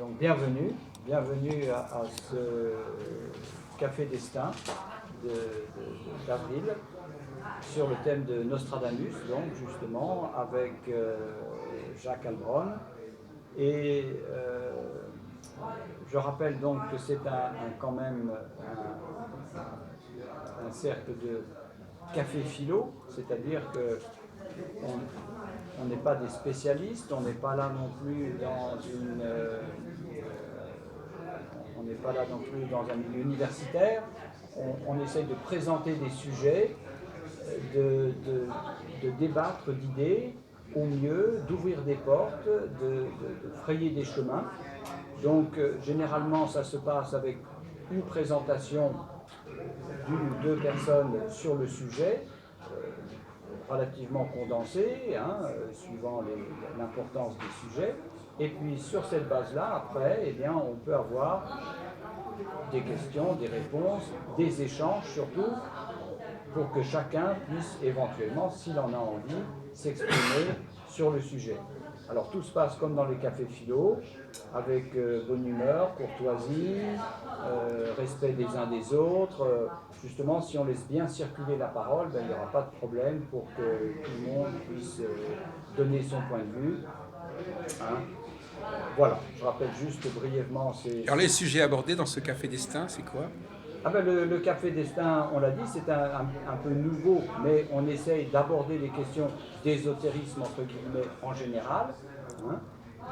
Donc bienvenue à ce Café Destin d'avril sur le thème de Nostradamus, donc justement avec Jacques Heilbronn. Et je rappelle donc que c'est quand même un cercle de café philo, c'est-à-dire que on n'est pas des spécialistes, on n'est pas là non plus on n'est pas là non plus dans un milieu universitaire. On essaye de présenter des sujets, de débattre d'idées au mieux, d'ouvrir des portes, de frayer des chemins. Donc généralement ça se passe avec une présentation d'une ou deux personnes sur le sujet, relativement condensée, suivant l'importance des sujets. Et puis sur cette base-là, après, eh bien, on peut avoir des questions, des réponses, des échanges surtout, pour que chacun puisse éventuellement, s'il en a envie, s'exprimer sur le sujet. Alors tout se passe comme dans les cafés philo, avec bonne humeur, courtoisie, respect des uns des autres. Justement, si on laisse bien circuler la parole, il n'y aura pas de problème pour que tout le monde puisse donner son point de vue. Voilà, je rappelle juste brièvement. Alors les sujets abordés dans ce Café Destin, c'est quoi ? Le Café Destin, on l'a dit, c'est un peu nouveau, mais on essaye d'aborder les questions d'ésotérisme, entre guillemets, en général,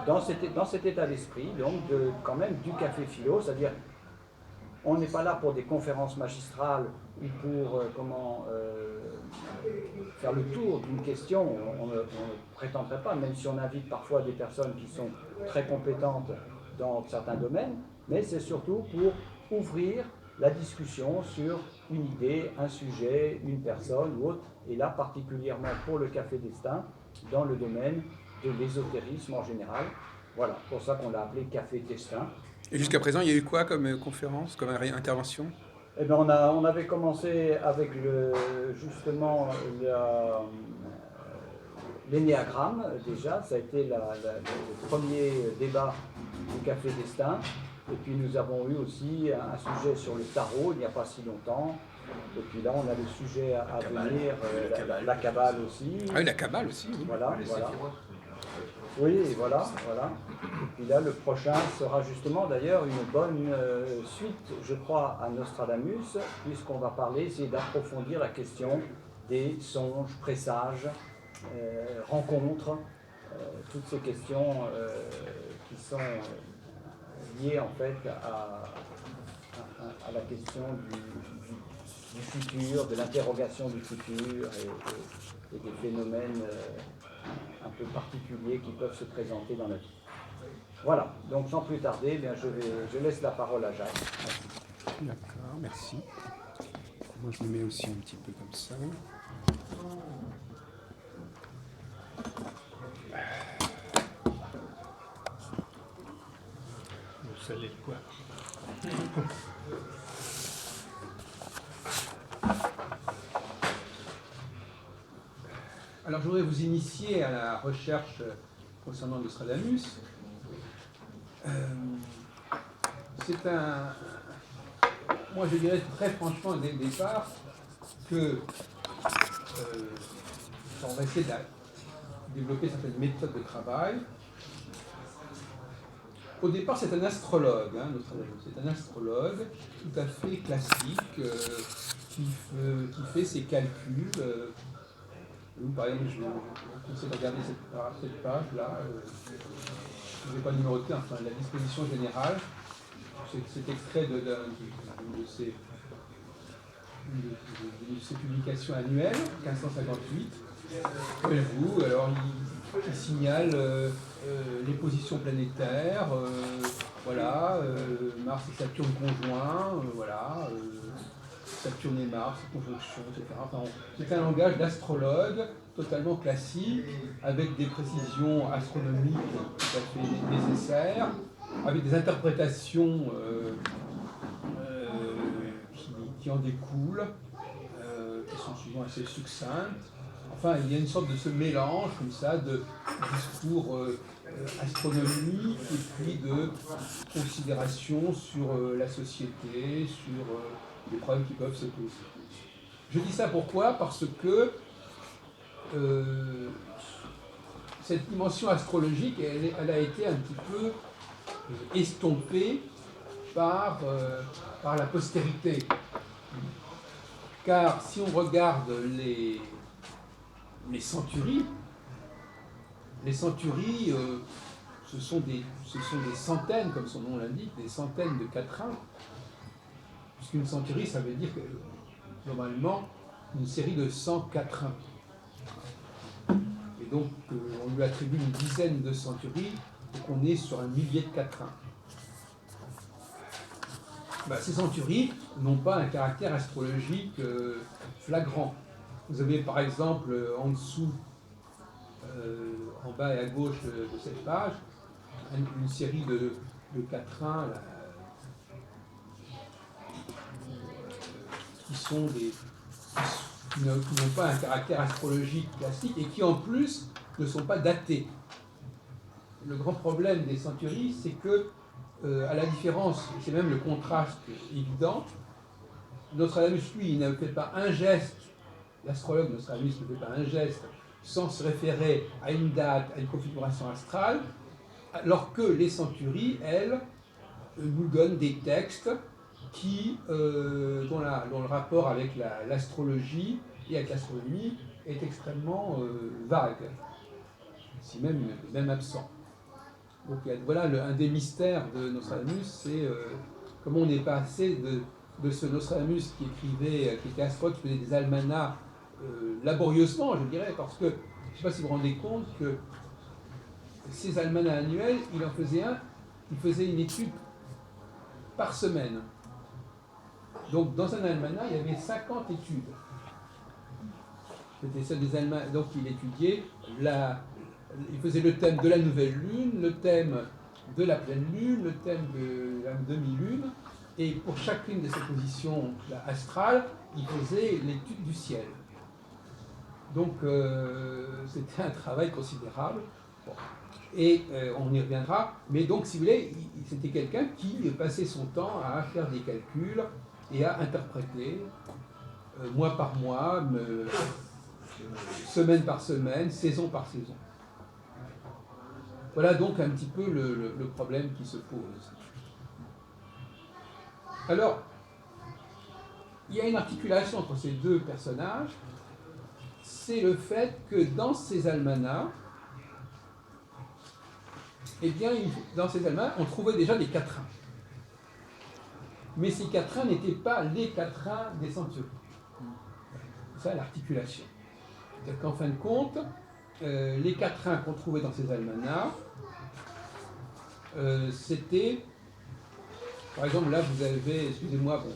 dans cet état d'esprit, donc quand même du café philo, c'est-à-dire on n'est pas là pour des conférences magistrales ou pour faire le tour d'une question, on ne prétendrait pas, même si on invite parfois des personnes qui sont très compétentes dans certains domaines, mais c'est surtout pour ouvrir la discussion sur une idée, un sujet, une personne ou autre, et là particulièrement pour le Café Destin, dans le domaine de l'ésotérisme en général. Voilà, pour ça qu'on l'a appelé Café Destin. Et jusqu'à présent, il y a eu quoi comme conférence, comme intervention ? Eh bien, on avait commencé avec justement l'énéagramme déjà, ça a été le premier débat du Café Destin. Et puis nous avons eu aussi un sujet sur le tarot il n'y a pas si longtemps. Et puis là, on a le sujet à venir, la Kabbale aussi. Ah oui, la Kabbale aussi. Oui. Voilà. Oui, voilà. Et puis là, le prochain sera justement d'ailleurs une bonne suite, je crois, à Nostradamus, puisqu'on va essayer d'approfondir la question des songes, présages, rencontres, toutes ces questions qui sont liées en fait à la question du futur, de l'interrogation du futur et des phénomènes un peu particuliers qui peuvent se présenter dans la vie. Voilà, donc sans plus tarder, je laisse la parole à Jacques. Merci. D'accord, merci. Moi je me mets aussi un petit peu comme ça. Vous savez quoi ? Alors je voudrais vous initier à la recherche concernant Nostradamus. Moi je dirais très franchement dès le départ que on va essayer de développer certaines méthodes de travail. Au départ c'est un astrologue, Nostradamus. C'est un astrologue tout à fait classique qui fait ses calculs. Par exemple, je vous conseille de regarder cette page-là. Je ne vais pas numéroter, enfin, la disposition générale. C'est extrait de ses publications annuelles, 1558. Voyez-vous, alors il signale les positions planétaires, Mars et Saturne conjoints, Saturne et Mars, conjonction, etc. Enfin, c'est un langage d'astrologue totalement classique, avec des précisions astronomiques tout à fait nécessaires, avec des interprétations qui en découlent, qui sont souvent assez succinctes. Enfin, il y a une sorte de ce mélange comme ça de discours astronomiques et puis de considérations sur la société, sur les problèmes qui peuvent se poser. Je dis ça pourquoi? Parce que cette dimension astrologique, elle a été un petit peu estompée par la postérité. Car si on regarde les centuries, ce sont des centaines, comme son nom l'indique, des centaines de quatrains. Puisqu'une centurie, ça veut dire que, normalement, une série de 100 quatrains. Et donc, on lui attribue une dizaine de centuries, donc on est sur un millier de quatrains. Ces centuries n'ont pas un caractère astrologique flagrant. Vous avez par exemple en dessous, en bas et à gauche de cette page, une série de quatrains qui n'ont pas un caractère astrologique classique et qui en plus ne sont pas datés. Le grand problème des centuries, c'est que, à la différence, c'est même le contraste évident, Nostradamus, lui, il ne fait pas un geste, l'astrologue Nostradamus ne fait pas un geste sans se référer à une date, à une configuration astrale, alors que les centuries, elles, nous donnent des textes dont le rapport avec l'astrologie et avec l'astronomie est extrêmement vague, si même absent. Donc voilà un des mystères de Nostradamus, c'est comment on est passé de ce Nostradamus qui était astrologue, qui faisait des almanachs laborieusement, je dirais, parce que, je ne sais pas si vous vous rendez compte que ces almanachs annuels, il faisait une étude par semaine. Donc dans un almanach, il y avait 50 études. C'était ça des almanachs. Donc il étudiait il faisait le thème de la nouvelle lune, le thème de la pleine lune, le thème de la demi-lune, et pour chacune de ces positions astrales, il faisait l'étude du ciel. Donc c'était un travail considérable. Bon. Et on y reviendra. Mais donc, si vous voulez, c'était quelqu'un qui passait son temps à faire des calculs et à interpréter mois par mois, semaine par semaine, saison par saison. Voilà donc un petit peu le problème qui se pose. Alors, il y a une articulation entre ces deux personnages, c'est le fait que dans ces almanachs, dans ces almanachs, on trouvait déjà des quatrains. Mais ces quatrains n'étaient pas les quatrains des centuries. C'est ça l'articulation. C'est-à-dire qu'en fin de compte, les quatrains qu'on trouvait dans ces almanachs, c'était, par exemple, là vous avez, excusez-moi, bon,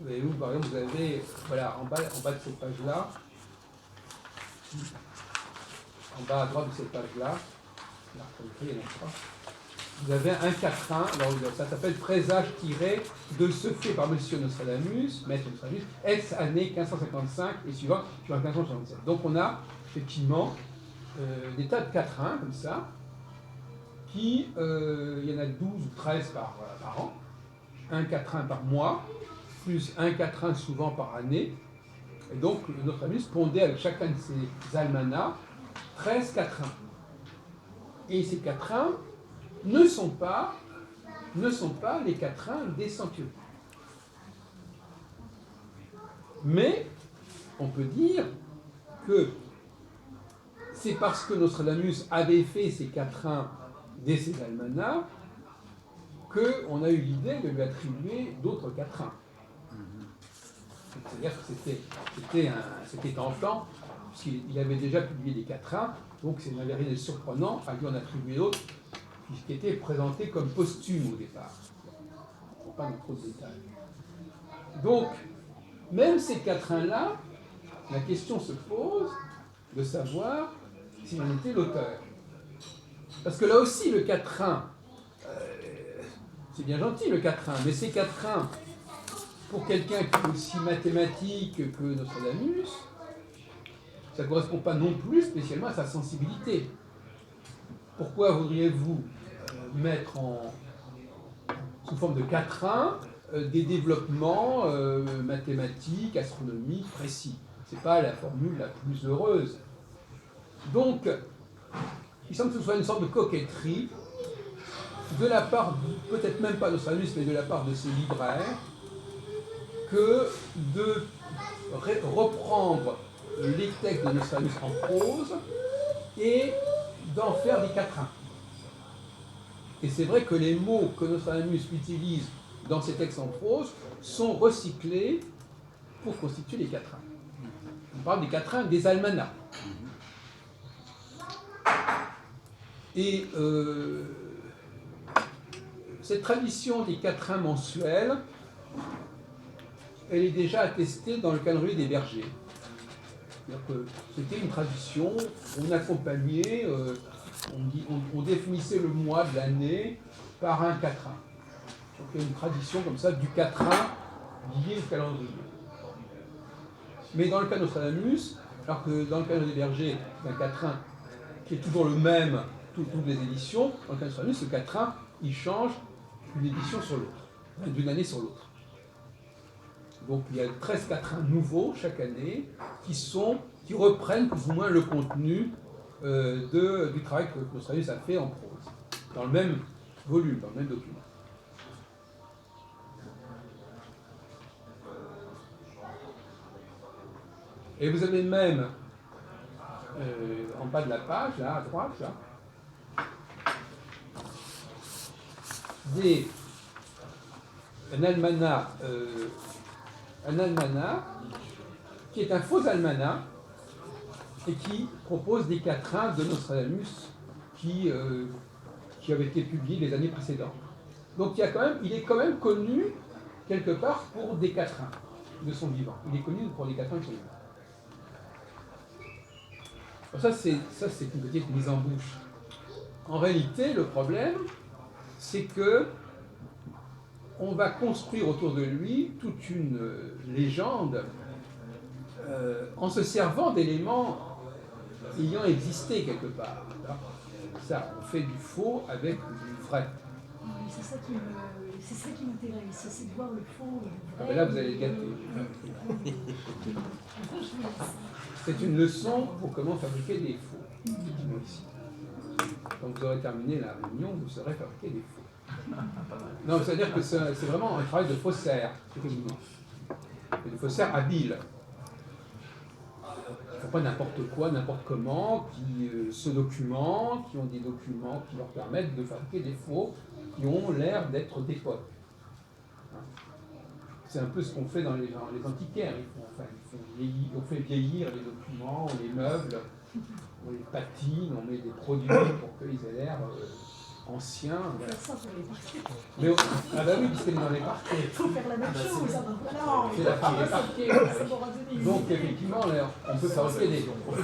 vous avez où, par exemple, vous avez, voilà, en bas de cette page-là, en bas à droite de cette page-là, vous avez un quatrain, alors ça s'appelle présage tiré de ce fait par Monsieur Nostradamus, maître Nostradamus, ex année 1555 et suivant 1567. Donc on a effectivement des tas de quatrains comme ça, il y en a 12 ou 13 par an, un quatrain par mois, plus un quatrain souvent par année. Et donc Nostradamus pondait avec chacun de ces almanachs 13 quatrains. Et ces quatrains ne sont pas les quatrains des centuries. Mais on peut dire que c'est parce que Nostradamus avait fait ces quatrains dès ses almanachs qu'on a eu l'idée de lui attribuer d'autres quatrains. C'est-à-dire que c'était tentant, puisqu'il avait déjà publié des quatrains, donc ça n'avait rien de surprenant à lui en attribuer d'autres, qui étaient présentés comme posthumes au départ. On ne pas dans trop de détails. Donc, même ces quatrains-là, la question se pose de savoir s'il en était l'auteur. Parce que là aussi, le quatrain, c'est bien gentil le quatrain, mais ces quatrains, pour quelqu'un qui est aussi mathématique que Nostradamus, ça ne correspond pas non plus spécialement à sa sensibilité. pourquoi voudriez-vous mettre sous forme de quatrain des développements mathématiques, astronomiques précis? Ce n'est pas la formule la plus heureuse. Donc, il semble que ce soit une sorte de coquetterie de la part, peut-être même pas de Nostradamus, mais de la part de ses libraires, que de reprendre les textes de Nostradamus en prose et d'en faire des quatrains. Et c'est vrai que les mots que Nostradamus utilise dans ses textes en prose sont recyclés pour constituer les quatrains. On parle des quatrains des almanachs. Et cette tradition des quatrains mensuels, elle est déjà attestée dans le calendrier des bergers. C'est-à-dire que c'était une tradition, on accompagnait, on définissait le mois de l'année par un quatrain. Donc il y a une tradition comme ça du quatrain lié au calendrier. Mais dans le cas de Nostradamus, alors que dans le cas des bergers, c'est un quatrain qui est toujours le même, toutes les éditions, dans le cas de Nostradamus, ce quatrain, il change d'une édition sur l'autre, d'une année sur l'autre. Donc il y a 13 quatrains nouveaux chaque année qui reprennent plus ou moins le contenu du travail que Nostradamus a fait en prose, dans le même volume, dans le même document. Et vous avez même, en bas de la page, là, à droite, là, un almanach qui est un faux almanach et qui propose des quatrains de Nostradamus qui avaient été publiés les années précédentes. Donc il est quand même connu quelque part pour des quatrains de son vivant. Il est connu pour des quatrains de son vivant. Ça, c'est une petite mise en bouche. En réalité, le problème, c'est que on va construire autour de lui toute une légende en se servant d'éléments ayant existé quelque part. Ça, on fait du faux avec du vrai. C'est ça qui m'intéresse, c'est de voir le faux et le vrai. Ah ben là, vous allez gâter. C'est une leçon pour comment fabriquer des faux. Quand vous aurez terminé la réunion, vous saurez fabriquer des faux. Non, c'est-à-dire que c'est vraiment un travail de faussaire, effectivement. Et de faussaire habile. Ils ne font pas n'importe quoi, n'importe comment, qui se documentent, qui ont des documents qui leur permettent de fabriquer des faux qui ont l'air d'être d'époque. C'est un peu ce qu'on fait dans les antiquaires. On fait vieillir les documents, on les meuble, on les patine, on met des produits pour qu'ils aient l'air anciens. Voilà. Ça pour les parquets. Mais ah bah oui, puisqu'elle est dans les parquets. Il faut faire la même chose. C'est la part des parquets. Donc effectivement, là, on peut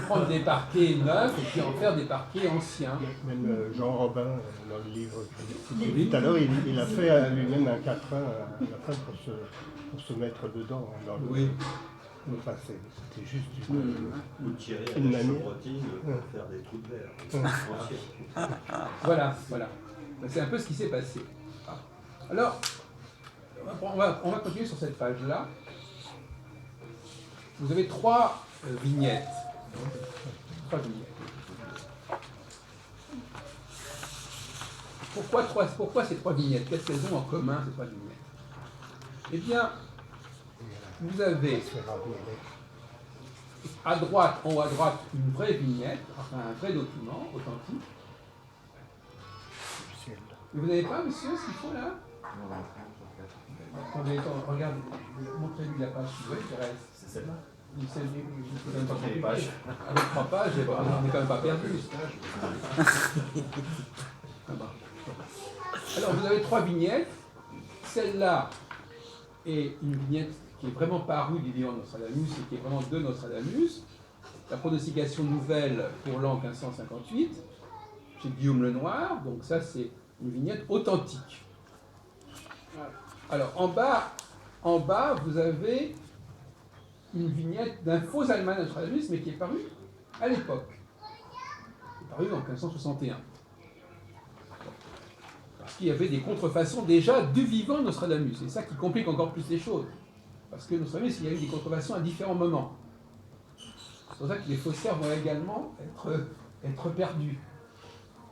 prendre des parquets neufs et puis en faire des parquets anciens. Même Jean Robin, dans le livre que j'ai lu tout à l'heure, il a fait lui-même un quatrain à la fin pour se mettre dedans. Dans le... Oui. Enfin, c'était juste Ou tirer à la chevrotine pour faire des trous de verre. Voilà. C'est un peu ce qui s'est passé. Alors, on va continuer sur cette page-là. Vous avez trois vignettes. Pourquoi ces trois vignettes? Qu'est-ce qu'elles ont en commun, ces trois vignettes? Eh bien, vous avez à droite, en haut à droite, une vraie vignette, enfin un vrai document authentique. Mais vous n'avez pas, monsieur, ce qu'il faut là? Attendez, regarde, montrez-lui la page suivante, Thérèse. C'est celle-là? C'est même pas compliqué. Avec 3 pages, on n'est quand même pas perdu. Alors, vous avez 3 vignettes. Celle-là est une vignette qui est vraiment parue du vivant de Nostradamus et qui est vraiment de Nostradamus. La pronostication nouvelle pour l'an 1558, chez Guillaume Lenoir. Donc ça, c'est une vignette authentique. Alors, en bas, vous avez une vignette d'un faux almanach de Nostradamus, mais qui est paru à l'époque. Qui est paru en 1561. parce qu'il y avait des contrefaçons déjà du vivant de Nostradamus. C'est ça qui complique encore plus les choses. Parce que Nostradamus, il y a eu des contrefaçons à différents moments. C'est pour ça que les faussaires vont également être perdus.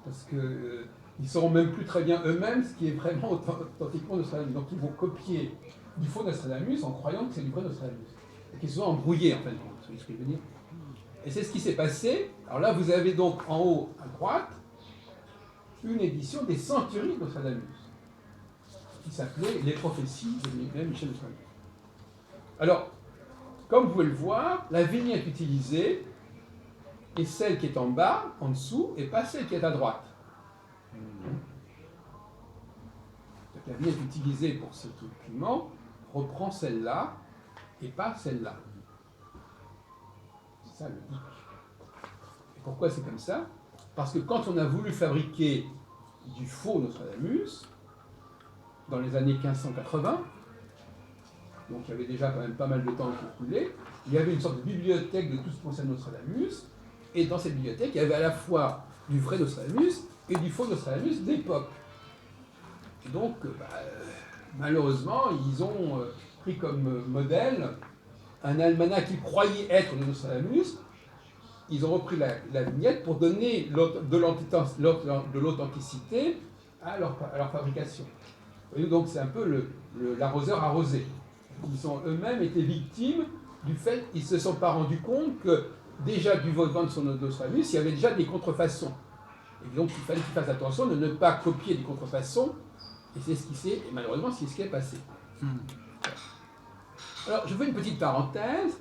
Parce qu'ils ne sauront même plus très bien eux-mêmes ce qui est vraiment authentiquement Nostradamus. Donc ils vont copier du faux Nostradamus en croyant que c'est du vrai Nostradamus. Et qu'ils sont embrouillés, en fait, vous voyez ce que je veux dire. Et c'est ce qui s'est passé. Alors là, vous avez donc en haut à droite une édition des Centuries de Nostradamus, qui s'appelait Les prophéties de Michel Nostradamus. Alors, comme vous pouvez le voir, la vignette utilisée est celle qui est en bas, en dessous, et pas celle qui est à droite. Donc, la vignette utilisée pour ce document reprend celle-là et pas celle-là. C'est ça le hic. Et pourquoi c'est comme ça? Parce que quand on a voulu fabriquer du faux Nostradamus, dans les années 1580, donc il y avait déjà quand même pas mal de temps qui coulait, il y avait une sorte de bibliothèque de tout ce qui concerne Nostradamus, et dans cette bibliothèque, il y avait à la fois du vrai Nostradamus et du faux Nostradamus d'époque. Et donc, malheureusement, ils ont pris comme modèle un almanach qui croyait être de Nostradamus. Ils ont repris la vignette pour donner de l'authenticité à leur fabrication. Vous voyez, donc c'est un peu l'arroseur arrosé. Ils ont eux-mêmes été victimes du fait qu'ils ne se sont pas rendus compte que déjà du vent de son Nostradamus, il y avait déjà des contrefaçons. Et donc il fallait qu'ils fassent attention de ne pas copier des contrefaçons. Et c'est ce qui s'est, et malheureusement, c'est ce qui est passé. Alors, je fais une petite parenthèse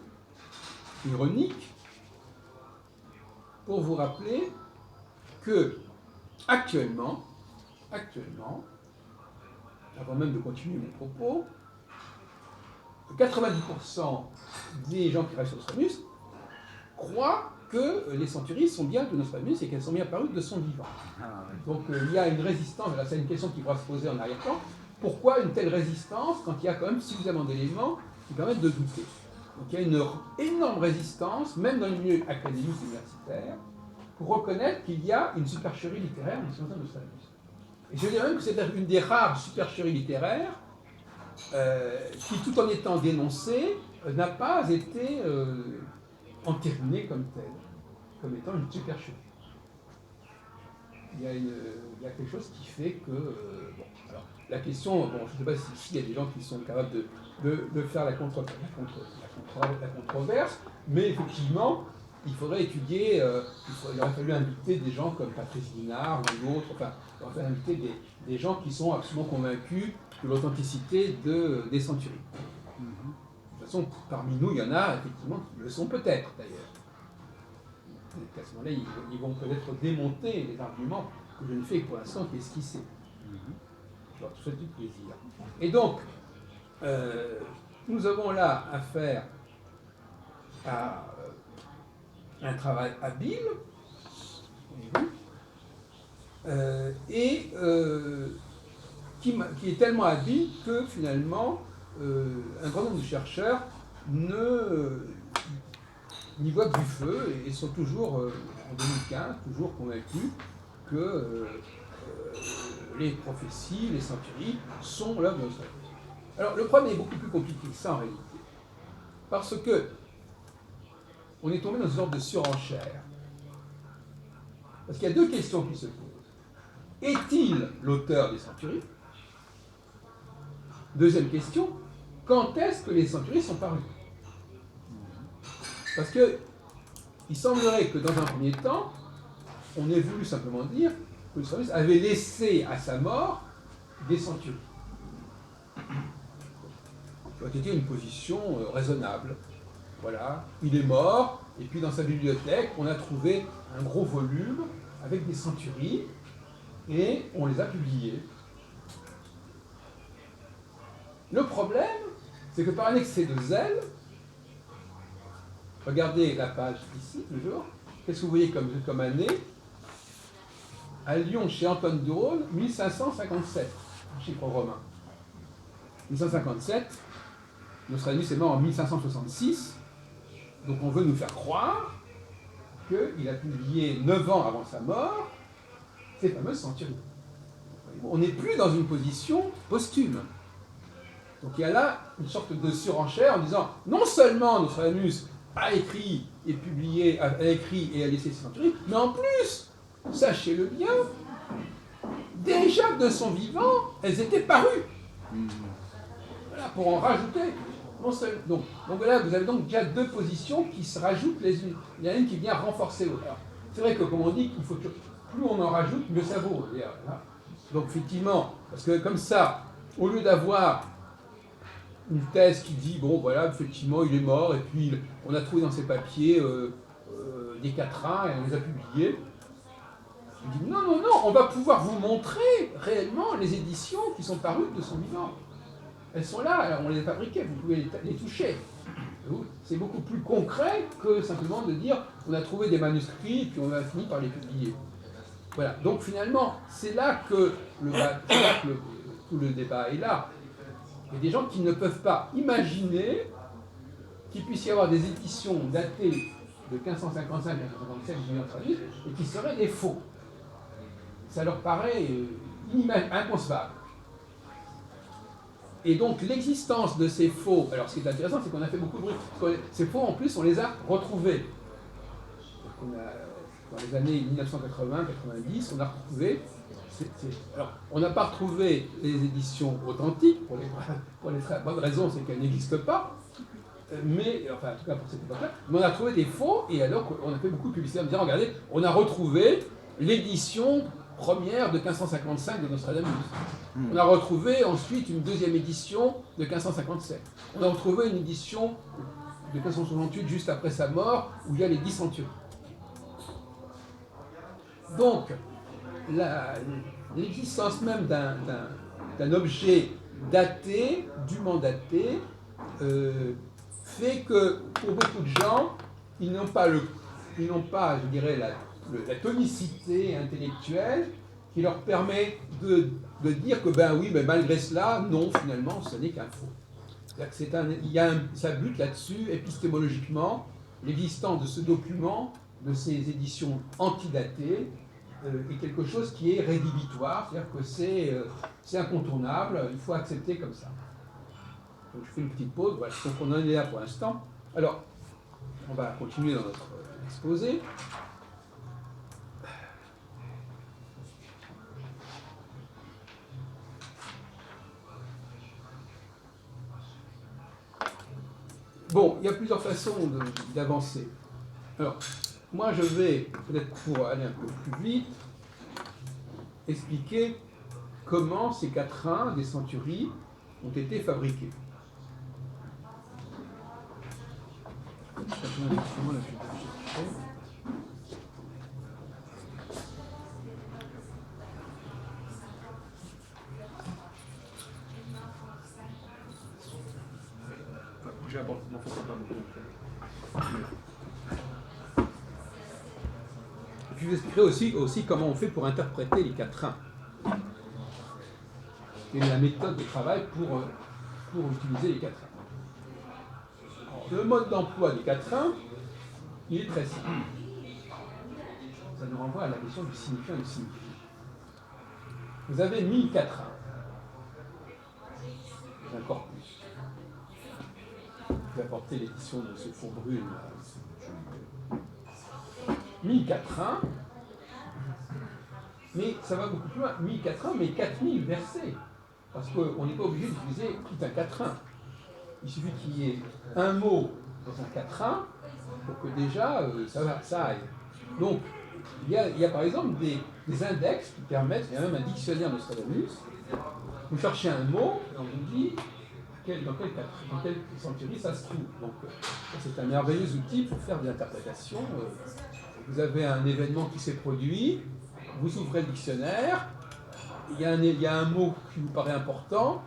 ironique pour vous rappeler que actuellement, avant même de continuer mon propos, 90% des gens qui restent sur Nostradamus croient que les centuries sont bien de Nostradamus et qu'elles sont bien parues de son vivant. Donc il y a une résistance, là c'est une question qui pourra se poser en arrière-plan, pourquoi une telle résistance quand il y a quand même suffisamment d'éléments qui permettent de douter? Donc il y a une énorme résistance, même dans les milieux académiques et universitaires, pour reconnaître qu'il y a une supercherie littéraire dans le Nostradamus. Et je dirais même que c'est une des rares supercheries littéraires qui, tout en étant dénoncée, n'a pas été entérinée comme telle, comme étant une supercherie. Il y a quelque chose qui fait que... bon, alors, la question, bon, je ne sais pas s'il y a des gens qui sont capables de faire la controverse, mais effectivement, il faudrait étudier, il aurait fallu inviter des gens comme Patrice Guinard ou d'autres, enfin, il aurait fallu inviter des gens qui sont absolument convaincus de l'authenticité des centuries. De toute façon, parmi nous, il y en a effectivement qui le sont peut-être d'ailleurs. À ce moment-là, ils vont peut-être démonter les arguments que je ne fais pour l'instant qu'esquisser. Je leur souhaite du plaisir. Et donc, nous avons là affaire à un travail habile, et qui est tellement habile que finalement, un grand nombre de chercheurs n'y voient que du feu et sont toujours, en 2015, toujours convaincus que les prophéties, les centuries sont l'œuvre de Nostradamus. Alors le problème est beaucoup plus compliqué que ça en réalité. Parce que on est tombé dans une sorte de surenchère. Parce qu'il y a deux questions qui se posent. Est-il l'auteur des centuries? Deuxième question, quand est-ce que les centuries sont parues? Parce que il semblerait que dans un premier temps, on ait voulu simplement dire que Nostradamus avait laissé à sa mort des centuries. Ça aurait été une position raisonnable. Voilà, il est mort, et puis dans sa bibliothèque, on a trouvé un gros volume avec des centuries, et on les a publiées. Le problème, c'est que par un excès de zèle, regardez la page ici, toujours, qu'est-ce que vous voyez comme année? À Lyon, chez Antoine Durone, 1557, chiffre romain. 1557, Nostradamus est mort en 1566, donc on veut nous faire croire qu'il a publié 9 ans avant sa mort ces fameuses centuries. on n'est plus dans une position posthume. Donc il y a là une sorte de surenchère en disant non seulement Nostradamus a écrit et publié, a écrit et a laissé ses centuries, mais en plus, sachez-le bien, déjà de son vivant, elles étaient parues. Voilà, pour en rajouter. Donc voilà, vous avez donc déjà deux positions qui se rajoutent les unes. Il y en a une qui vient renforcer l'autre. C'est vrai que, comme on dit, qu'il faut que plus on en rajoute, mieux ça vaut. Donc effectivement, parce que comme ça, au lieu d'avoir une thèse qui dit, bon voilà, effectivement, il est mort, et puis on a trouvé dans ses papiers des quatrains, et on les a publiés, il dit, non, on va pouvoir vous montrer réellement les éditions qui sont parues de son vivant. Elles sont là, on les a fabriquées, vous pouvez les toucher. C'est beaucoup plus concret que simplement de dire on a trouvé des manuscrits et puis on a fini par les publier. Voilà, donc finalement, c'est là que tout le débat est là. Il y a des gens qui ne peuvent pas imaginer qu'il puisse y avoir des éditions datées de 1555 à 1557 et qui seraient des faux. Ça leur paraît inconcevable. Et donc l'existence de ces faux, alors ce qui est intéressant, c'est qu'on a fait beaucoup de bruit, parce que ces faux en plus on les a retrouvés. Dans les années 1980-90, on a retrouvé, alors on n'a pas retrouvé les éditions authentiques, pour les très bonnes raisons, c'est qu'elles n'existent pas, mais, enfin en tout cas pour cette époque-là, mais on a trouvé des faux, et alors on a fait beaucoup de publicité en disant, regardez, on a retrouvé l'édition première de 1555 de Nostradamus. On a retrouvé ensuite une deuxième édition de 1557. On a retrouvé une édition de 1568 juste après sa mort, où il y a les 10 centuries. Donc, l'existence même d'un objet daté, dûment daté, fait que pour beaucoup de gens, ils n'ont pas, je dirais, la tonicité intellectuelle qui leur permet de dire que, ben oui, mais malgré cela, non, finalement, ce n'est qu'un faux. Ça bute là-dessus, épistémologiquement, l'existence de ce document, de ces éditions antidatées, est quelque chose qui est rédhibitoire, c'est-à-dire que c'est incontournable, il faut accepter comme ça. Donc je fais une petite pause, voilà, donc on en est là pour l'instant. Alors, on va continuer dans notre exposé. Bon, il y a plusieurs façons d'avancer. Alors, moi je vais, peut-être pour aller un peu plus vite, expliquer comment ces quatrains des centuries ont été fabriqués. Et puis je vous expliquerai aussi comment on fait pour interpréter les quatrains. Et la méthode de travail pour utiliser les quatrains. Alors, le mode d'emploi des quatrains, il est très simple. Ça nous renvoie à la question du signifiant et du signifié. Vous avez 1000 quatrains. Un corpus. Je vais apporter l'édition de ce fond brune. 1000 quatrains, mais ça va beaucoup plus loin. 1000 quatrains, mais 4000 versets. Parce qu'on n'est pas obligé d'utiliser tout un quatrain. Il suffit qu'il y ait un mot dans un quatrain pour que déjà ça aille. Donc, il y a par exemple des index qui permettent, il y a même un dictionnaire de Nostradamus, vous cherchez un mot et on vous dit dans quelle centurie ça se trouve. Donc, c'est un merveilleux outil pour faire des interprétations. Vous avez un événement qui s'est produit, vous ouvrez le dictionnaire, il y a un mot qui vous paraît important,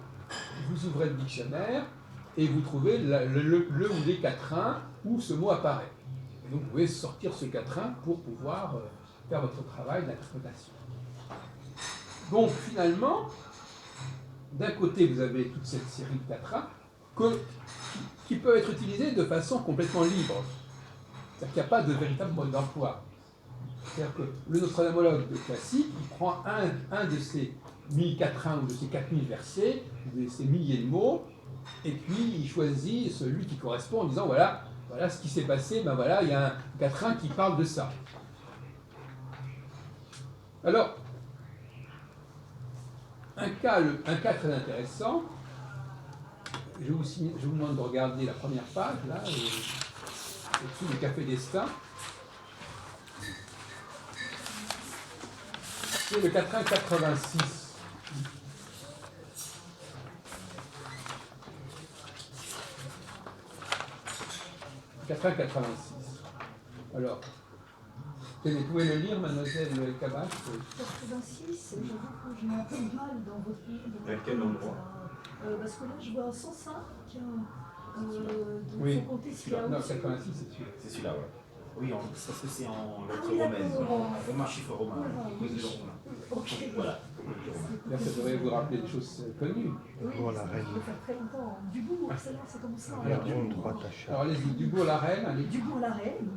vous ouvrez le dictionnaire et vous trouvez le ou les quatrains où ce mot apparaît. Et donc vous pouvez sortir ce quatrain pour pouvoir faire votre travail d'interprétation. Donc finalement, d'un côté vous avez toute cette série de quatrains qui peuvent être utilisés de façon complètement libre. C'est-à-dire qu'il n'y a pas de véritable mode d'emploi. C'est-à-dire que le nostradamologue classique, il prend un de ces 1000 quatrains ou de ces 4000 versets, de ces milliers de mots, et puis il choisit celui qui correspond en disant voilà ce qui s'est passé, ben voilà, il y a un quatrain qui parle de ça. Alors, un cas très intéressant, je vous demande de regarder la première page, là, au-dessus du Café d'Estaing. C'est le quatrain 86. Quatrain 86. Alors, vous pouvez le lire, mademoiselle Cabache? 86, j'avoue que je m'appelle mal dans votre livre. À quel endroit? Parce que là, je vois 105. Donc, Oui. il faut compter ce qu'il y a Non, au-dessus. 86, c'est celui-là. C'est celui-là, ouais. Oui, parce que c'est en Ah lettres oui, romaines. d'accord. En chiffre romain. Ok. Voilà. Là, ça devrait vous rappeler des choses connues. Oui, Oh, la ça reine. peut faire très longtemps. Dubourg, celle-là, c'est comme ça. Perdons droite à chaque. Alors, allez-y, Dubourg-la-Reine, allez. Dubourg-la-Reine.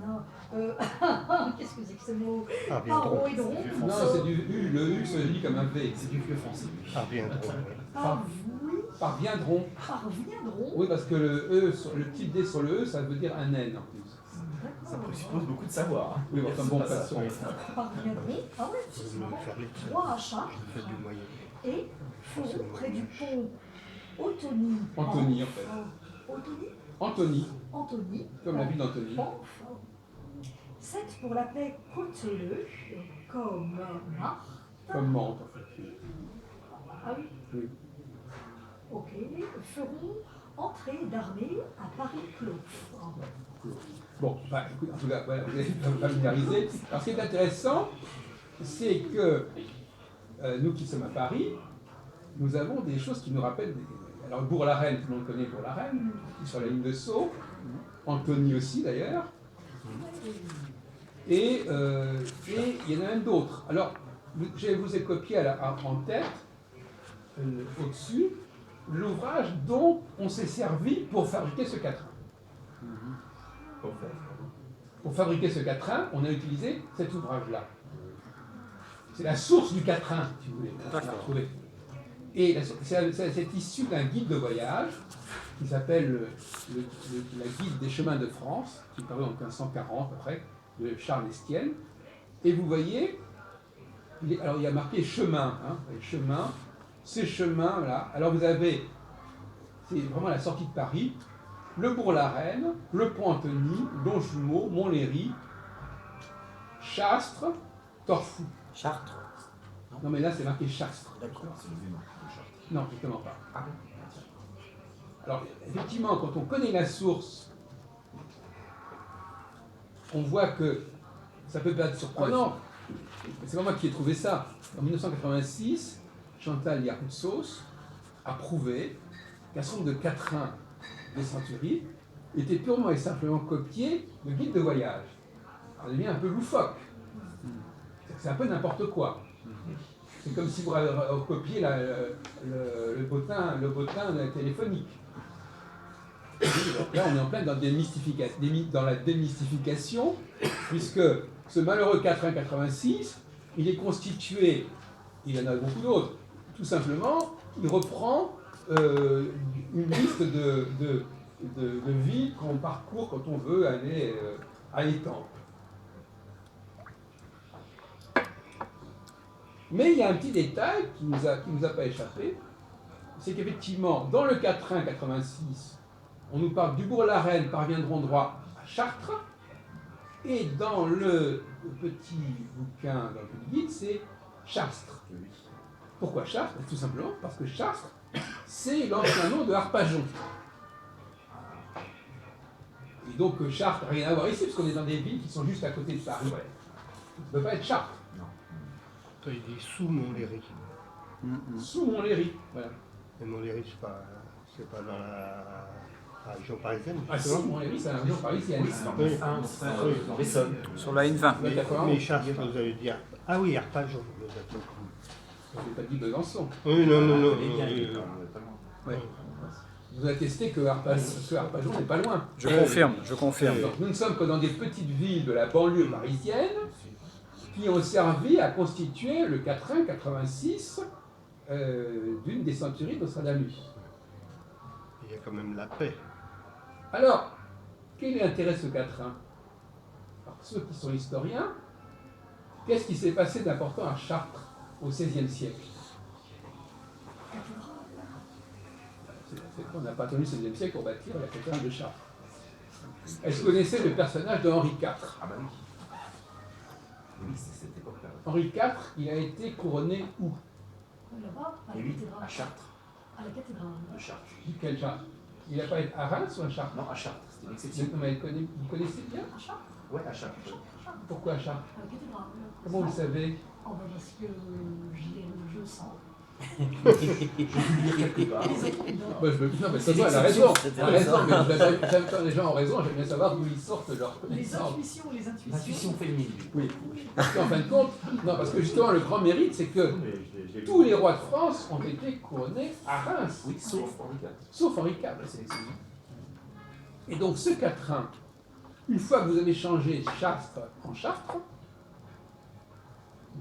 Qu'est-ce que c'est que ce mot? Arviendron. Parodron. Non, c'est du U, le U se lit comme un V. C'est du vieux français. Arviendron. Parviendront. Parviendron. Oui, parce que le petit D sur le E, ça veut dire un N en plus. Ça présuppose beaucoup de savoir. Hein. Oui, enfin bon, C'est pas passons. Parviendron. Ah ouais, c'est Vous marrant. me faire les Roi à Chartres. Faites du moyen. Et Foron, près du pont Antony. Anthony, en fait. Antony. Anthony, comme la ville d'Anthony. 7 pour la paix Côteleux, comme Marthe. Comme Mantes, en fait. Ah oui. Oui. Ok. Feront entrée d'armée à Paris-Clos. Bon, bah, écoute, en tout cas, voilà, vous allez vous familiariser. Alors, ce qui est intéressant, c'est que nous qui sommes à Paris, nous avons des choses qui nous rappellent. Alors, Bourg-la-Reine, tout le monde connaît Bourg-la-Reine, qui est sur la ligne de Sceaux. Anthony aussi, d'ailleurs. Et il y en a même d'autres. Alors, je vous ai copié en tête, au-dessus, l'ouvrage dont on s'est servi pour fabriquer ce quatrain. Pour fabriquer ce quatrain, on a utilisé cet ouvrage-là. C'est la source du quatrain, si vous voulez. Et c'est issu d'un guide de voyage qui s'appelle la Guide des chemins de France, qui est paru en 1540 à peu près, de Charles Estienne. Et vous voyez, alors il y a marqué chemin, hein, chemin, ces chemins-là. Alors vous avez, c'est vraiment la sortie de Paris, le Bourg-la-Reine, le Pont Antony, Longjumeau, Montlhéry, Chastres, Torfou. Chartres. Non mais là c'est marqué Chastres. D'accord, c'est le vieux nom de Chartres. Non, justement pas. Ah bon. Alors effectivement, quand on connaît la source, on voit que ça peut pas être surprenant. C'est pas moi qui ai trouvé ça. En 1986, Chantal Yaroutsos a prouvé qu'un certain nombre de quatrains des Centuries était purement et simplement copié de guides de voyage. Ça devient un peu loufoque. C'est un peu n'importe quoi. C'est comme si vous copiez le bottin téléphonique. Donc là, on est en plein dans la démystification, puisque ce malheureux quatrain 86, il est constitué, il y en a beaucoup d'autres, tout simplement, il reprend une liste de villes qu'on parcourt quand on veut aller à Étampes. Mais il y a un petit détail qui nous a pas échappé, c'est qu'effectivement, dans le quatrain 86, on nous parle du Bourg-la-Reine parviendront droit à Chartres, et dans le petit bouquin, dans le petit guide, c'est Chastres. Pourquoi Chartres? Tout simplement parce que Chartres, c'est l'ancien nom de Harpagon. Et donc Chartres n'a rien à voir ici, parce qu'on est dans des villes qui sont juste à côté de Paris. Ça ne peut pas être Chartres. Il dit sous Montlhéry. Sous Montlhéry, voilà. Et Montlhéry, c'est pas dans la région parisienne. Ah si, Montlhéry, c'est la région parisienne. Oui. L'Essonne. Sur la N20. Mais Chartres, vous avez dit. Ah oui, Harpagon. Je n'ai pas dit Besançon. Oui, non. Ouais. Vous attestez que Harpagon n'est pas loin. Je confirme. Donc nous ne sommes que dans des petites villes de la banlieue parisienne qui ont servi à constituer le quatrain 86 d'une des centuries de Nostradamus. Il y a quand même la paix. Alors, quel est l'intérêt de ce quatrain? Alors, ceux qui sont historiens, qu'est-ce qui s'est passé d'important à Chartres au XVIe siècle? On n'a pas attendu le XVIe siècle pour bâtir la cathédrale de Chartres. Est-ce que vous connaissez le personnage de Henri IV? Ah bah oui. Oui, c'est cette époque-là. Henri IV, il a été couronné où? Là-bas, à Et la lui, cathédrale. à Chartres, À la cathédrale. de Chartres. Quel Chartres? Il n'a pas été à Reims ou à Chartres? Non, à Chartres, c'était une exception. Mais vous connaissez bien? À Chartres, Ouais, à Chartres. ouais. Pourquoi à Chartres? à la cathédrale. Comment vous le savez? Oh, ben parce que je le sens. J'ai pu le lire quelque part. Non, mais ça elle a raison. Elle a raison, mais quand les gens ont raison, j'aime bien savoir d'où ils sortent leurs Les connaissances. intuitions, les intuitions. L'intuition féminine. Oui. Parce qu'en fin de compte, non, parce que justement, le grand mérite, c'est que Mais j'ai lu. tous les rois de France ont été couronnés à Reims, Oui, sauf Henri IV. sauf Henri IV. Ouais, c'est l'exception. Et donc, ce quatrain, une fois que vous avez changé Chartres en Chartres,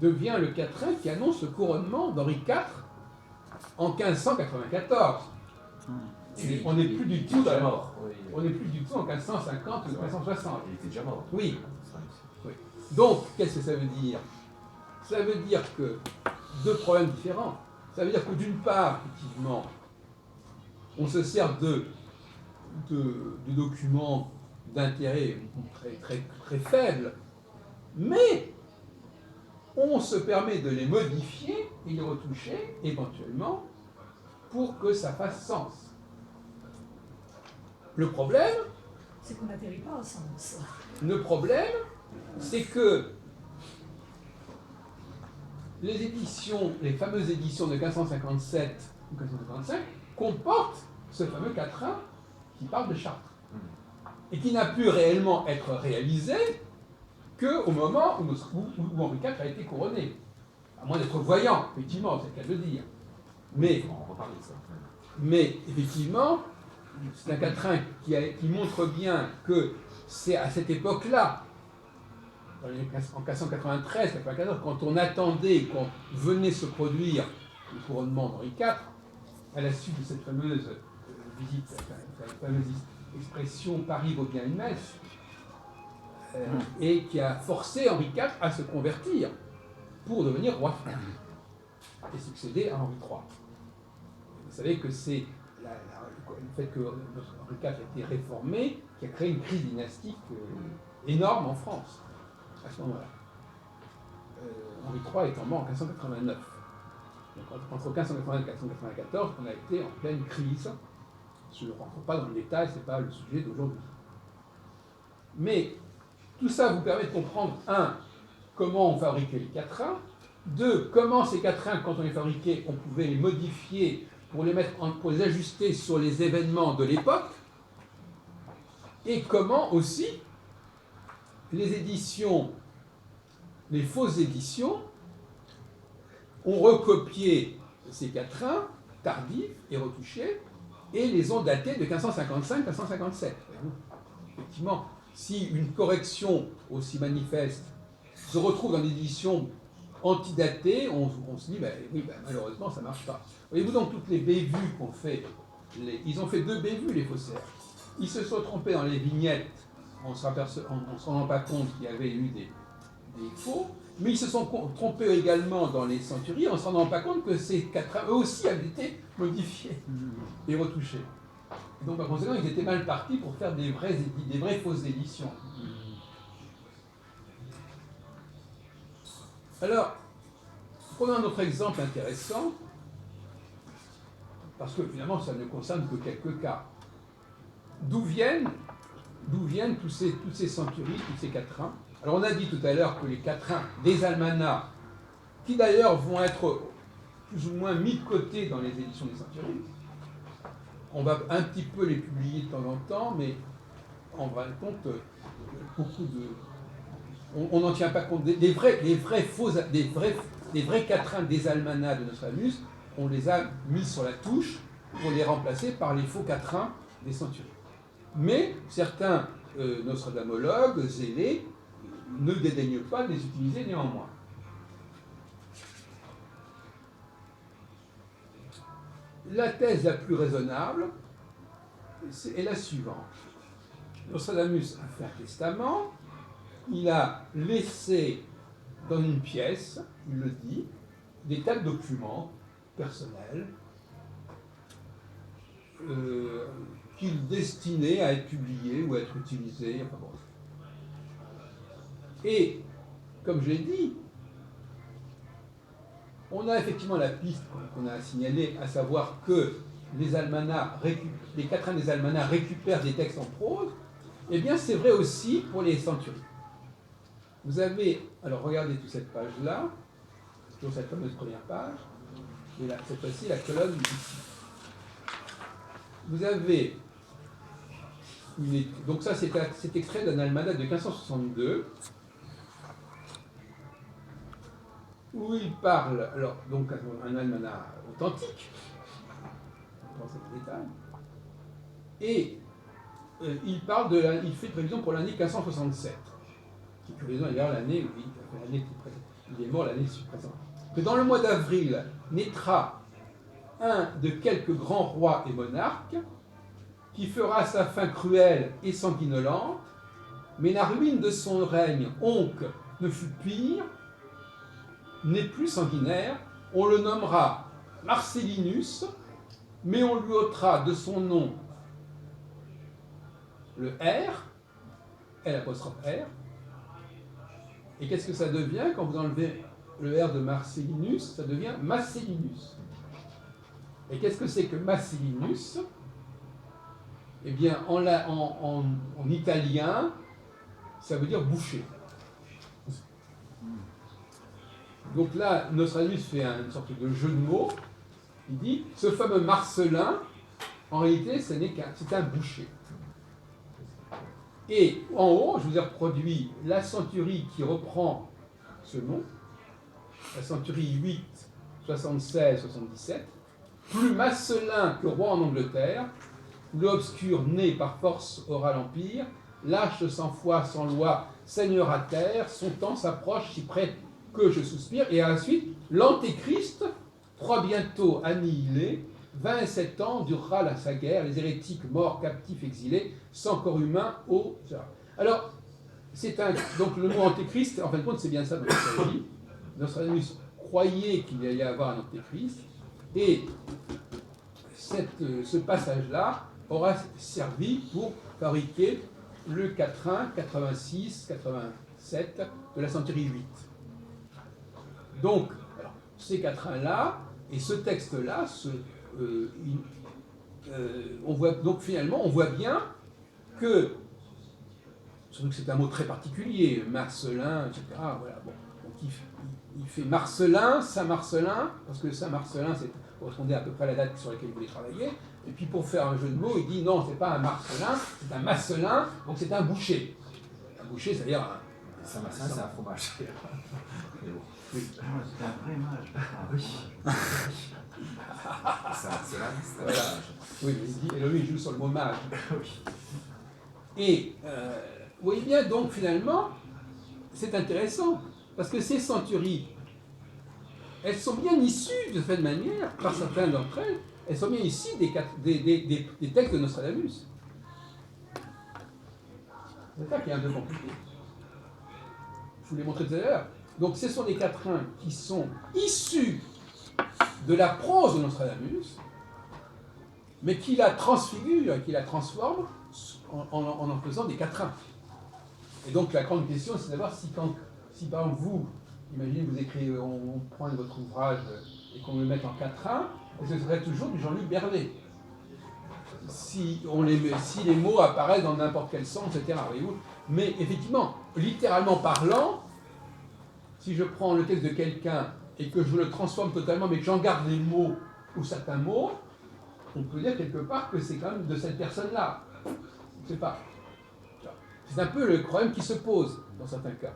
devient le quatrain qui annonce le couronnement d'Henri IV en 1594. Et on n'est plus du Il tout était déjà dans- mort. Oui, on n'est plus du tout en 1550 ou 1560. il était déjà mort. Oui. Donc, qu'est-ce que ça veut dire? Ça veut dire que deux problèmes différents. Ça veut dire que d'une part, effectivement, on se sert de documents d'intérêt très faible, mais on se permet de les modifier et les retoucher éventuellement pour que ça fasse sens. Le problème, C'est qu'on n'atterrit pas au sens. c'est que les éditions, les fameuses éditions de 1557 ou 1555 comportent ce fameux quatrain qui parle de Chartres et qui n'a pu réellement être réalisé qu'au moment où Henri IV a été couronné. À moins d'être voyant, effectivement, c'est le cas de le dire. Mais, On va en reparler de ça. mais effectivement, c'est un quatrain qui montre bien que c'est à cette époque-là, en 1593-94, quand on attendait, quand venait se produire le couronnement d'Henri IV, à la suite de cette fameuse visite, la fameuse expression Paris vaut bien une messe, et qui a forcé Henri IV à se convertir pour devenir roi et succéder à Henri III. Vous savez que c'est le fait que Henri IV a été réformé qui a créé une crise dynastique énorme en France à ce moment-là. Henri III étant mort en 1589. Donc, entre 1580 et 1594, on a été en pleine crise. Je ne rentre pas dans le détail, ce n'est pas le sujet d'aujourd'hui. Mais tout ça vous permet de comprendre, un, comment on fabriquait les quatrains, deux, comment ces quatrains, quand on les fabriquait, on pouvait les modifier pour les ajuster sur les événements de l'époque, et comment aussi les éditions, les fausses éditions, ont recopié ces quatrains tardifs et retouchés et les ont datés de 1555-1557. Effectivement, si une correction aussi manifeste se retrouve dans une édition antidatée, on se dit, malheureusement, ça ne marche pas. Voyez-vous donc toutes les bévues qu'on fait, ils ont fait deux bévues, les faussaires. Ils se sont trompés dans les vignettes en ne se rendant pas compte qu'il y avait eu des faux, mais ils se sont trompés également dans les centuries en ne se rendant pas compte que ces quatrains, eux aussi, avaient été modifiés et retouchés. Et donc, par conséquent, ils étaient mal partis pour faire des vraies fausses éditions. Alors, prenons un autre exemple intéressant, parce que finalement, ça ne concerne que quelques cas. D'où viennent toutes ces centuries, tous ces quatrains? Alors, on a dit tout à l'heure que les quatrains des almanachs, qui d'ailleurs vont être plus ou moins mis de côté dans les éditions des centuries, on va un petit peu les publier de temps en temps, mais en fin de compte, on n'en tient pas compte. Des vrais quatrains des almanachs de Nostradamus, on les a mis sur la touche pour les remplacer par les faux quatrains des centuries. Mais certains nostradamologues zélés ne dédaignent pas de les utiliser néanmoins. la thèse la plus raisonnable est la suivante. Nostradamus a fait un testament, il a laissé dans une pièce, il le dit, des tas de documents personnels qu'il destinait à être publiés ou à être utilisés. Enfin bon. Et, comme je l'ai dit, on a effectivement la piste qu'on a signalée, à savoir que les quatrains des almanachs récupèrent des textes en prose. Eh bien, c'est vrai aussi pour les centuries. Vous avez, alors regardez toute cette page-là, toujours cette fameuse première page, et là, cette fois-ci, la colonne ici. Vous avez donc ça, c'est extrait d'un almanach de 1562, où il parle, alors, donc un almanach authentique, dans cet détail, et il fait une prévision pour l'année 1567, qui est curieusement d'ailleurs l'année où il est mort l'année précédente. Que dans le mois d'avril naîtra un de quelques grands rois et monarques, qui fera sa fin cruelle et sanguinolente, mais la ruine de son règne, ne fut pire, n'est plus sanguinaire, on le nommera Marcellinus, mais on lui ôtera de son nom le R, L''R, et qu'est-ce que ça devient quand vous enlevez le R de Marcellinus? Ça devient Massellinus. Et qu'est-ce que c'est que Massellinus? Eh bien, en italien, ça veut dire boucher. Donc là, Nostradamus fait une sorte de jeu de mots. Il dit, ce fameux Marcellin, en réalité, c'est un boucher. Et en haut, je vous ai reproduit la centurie qui reprend ce nom, la centurie 8, 76, 77, plus Marcellin que roi en Angleterre, l'obscur né par force aura l'empire, lâche sans foi, sans loi, seigneur à terre, son temps s'approche si près que je soupire, et à la suite, l'antéchrist, croit bientôt annihilé, 27 ans durera sa guerre, les hérétiques morts, captifs, exilés, sans corps humain, Alors, donc le mot antéchrist, en fin de compte, c'est bien ça dont il s'agit. Nostradamus croyait qu'il allait y avoir un antéchrist, et ce passage-là aura servi pour fabriquer le quatrain 86-87 de la centurie 8. Donc, alors, ces quatrains-là, et ce texte-là, donc finalement, on voit bien que, surtout que c'est un mot très particulier, Marcellin, etc. Voilà, bon. Donc il fait Marcellin, Saint-Marcellin, parce que Saint-Marcellin, c'est correspondait à peu près à la date sur laquelle il voulait travailler. Et puis pour faire un jeu de mots, il dit non, c'est pas un Marcellin, c'est un Masselin, donc c'est un boucher. Un boucher, c'est-à-dire un. Saint-Marcellin, c'est un fromage. Oui. C'est un vrai mage. Ah oui. Saint-Marcellin, c'est un Voilà. mage. Oui, et lui, il joue sur le mot mage. Oui. Et vous voyez bien, donc finalement, c'est intéressant, parce que ces centuries, elles sont bien issues de cette manière, par certains d'entre elles, elles sont bien issues des textes de Nostradamus. C'est ça qui est un peu compliqué. Je vous l'ai montré tout à l'heure. Donc ce sont des quatrains qui sont issus de la prose de Nostradamus, mais qui la transfigurent, qui la transforment en faisant des quatrains. Et donc la grande question, c'est de savoir si par exemple vous, imaginez que vous écrivez, on prend votre ouvrage et qu'on le mette en quatrain, ce serait toujours du Jean-Luc Bervet. Si les mots apparaissent dans n'importe quel sens, etc. Voyez-vous. Mais effectivement, littéralement parlant, si je prends le texte de quelqu'un et que je le transforme totalement, mais que j'en garde les mots ou certains mots, on peut dire quelque part que c'est quand même de cette personne-là. On ne sait pas. C'est un peu le problème qui se pose dans certains cas.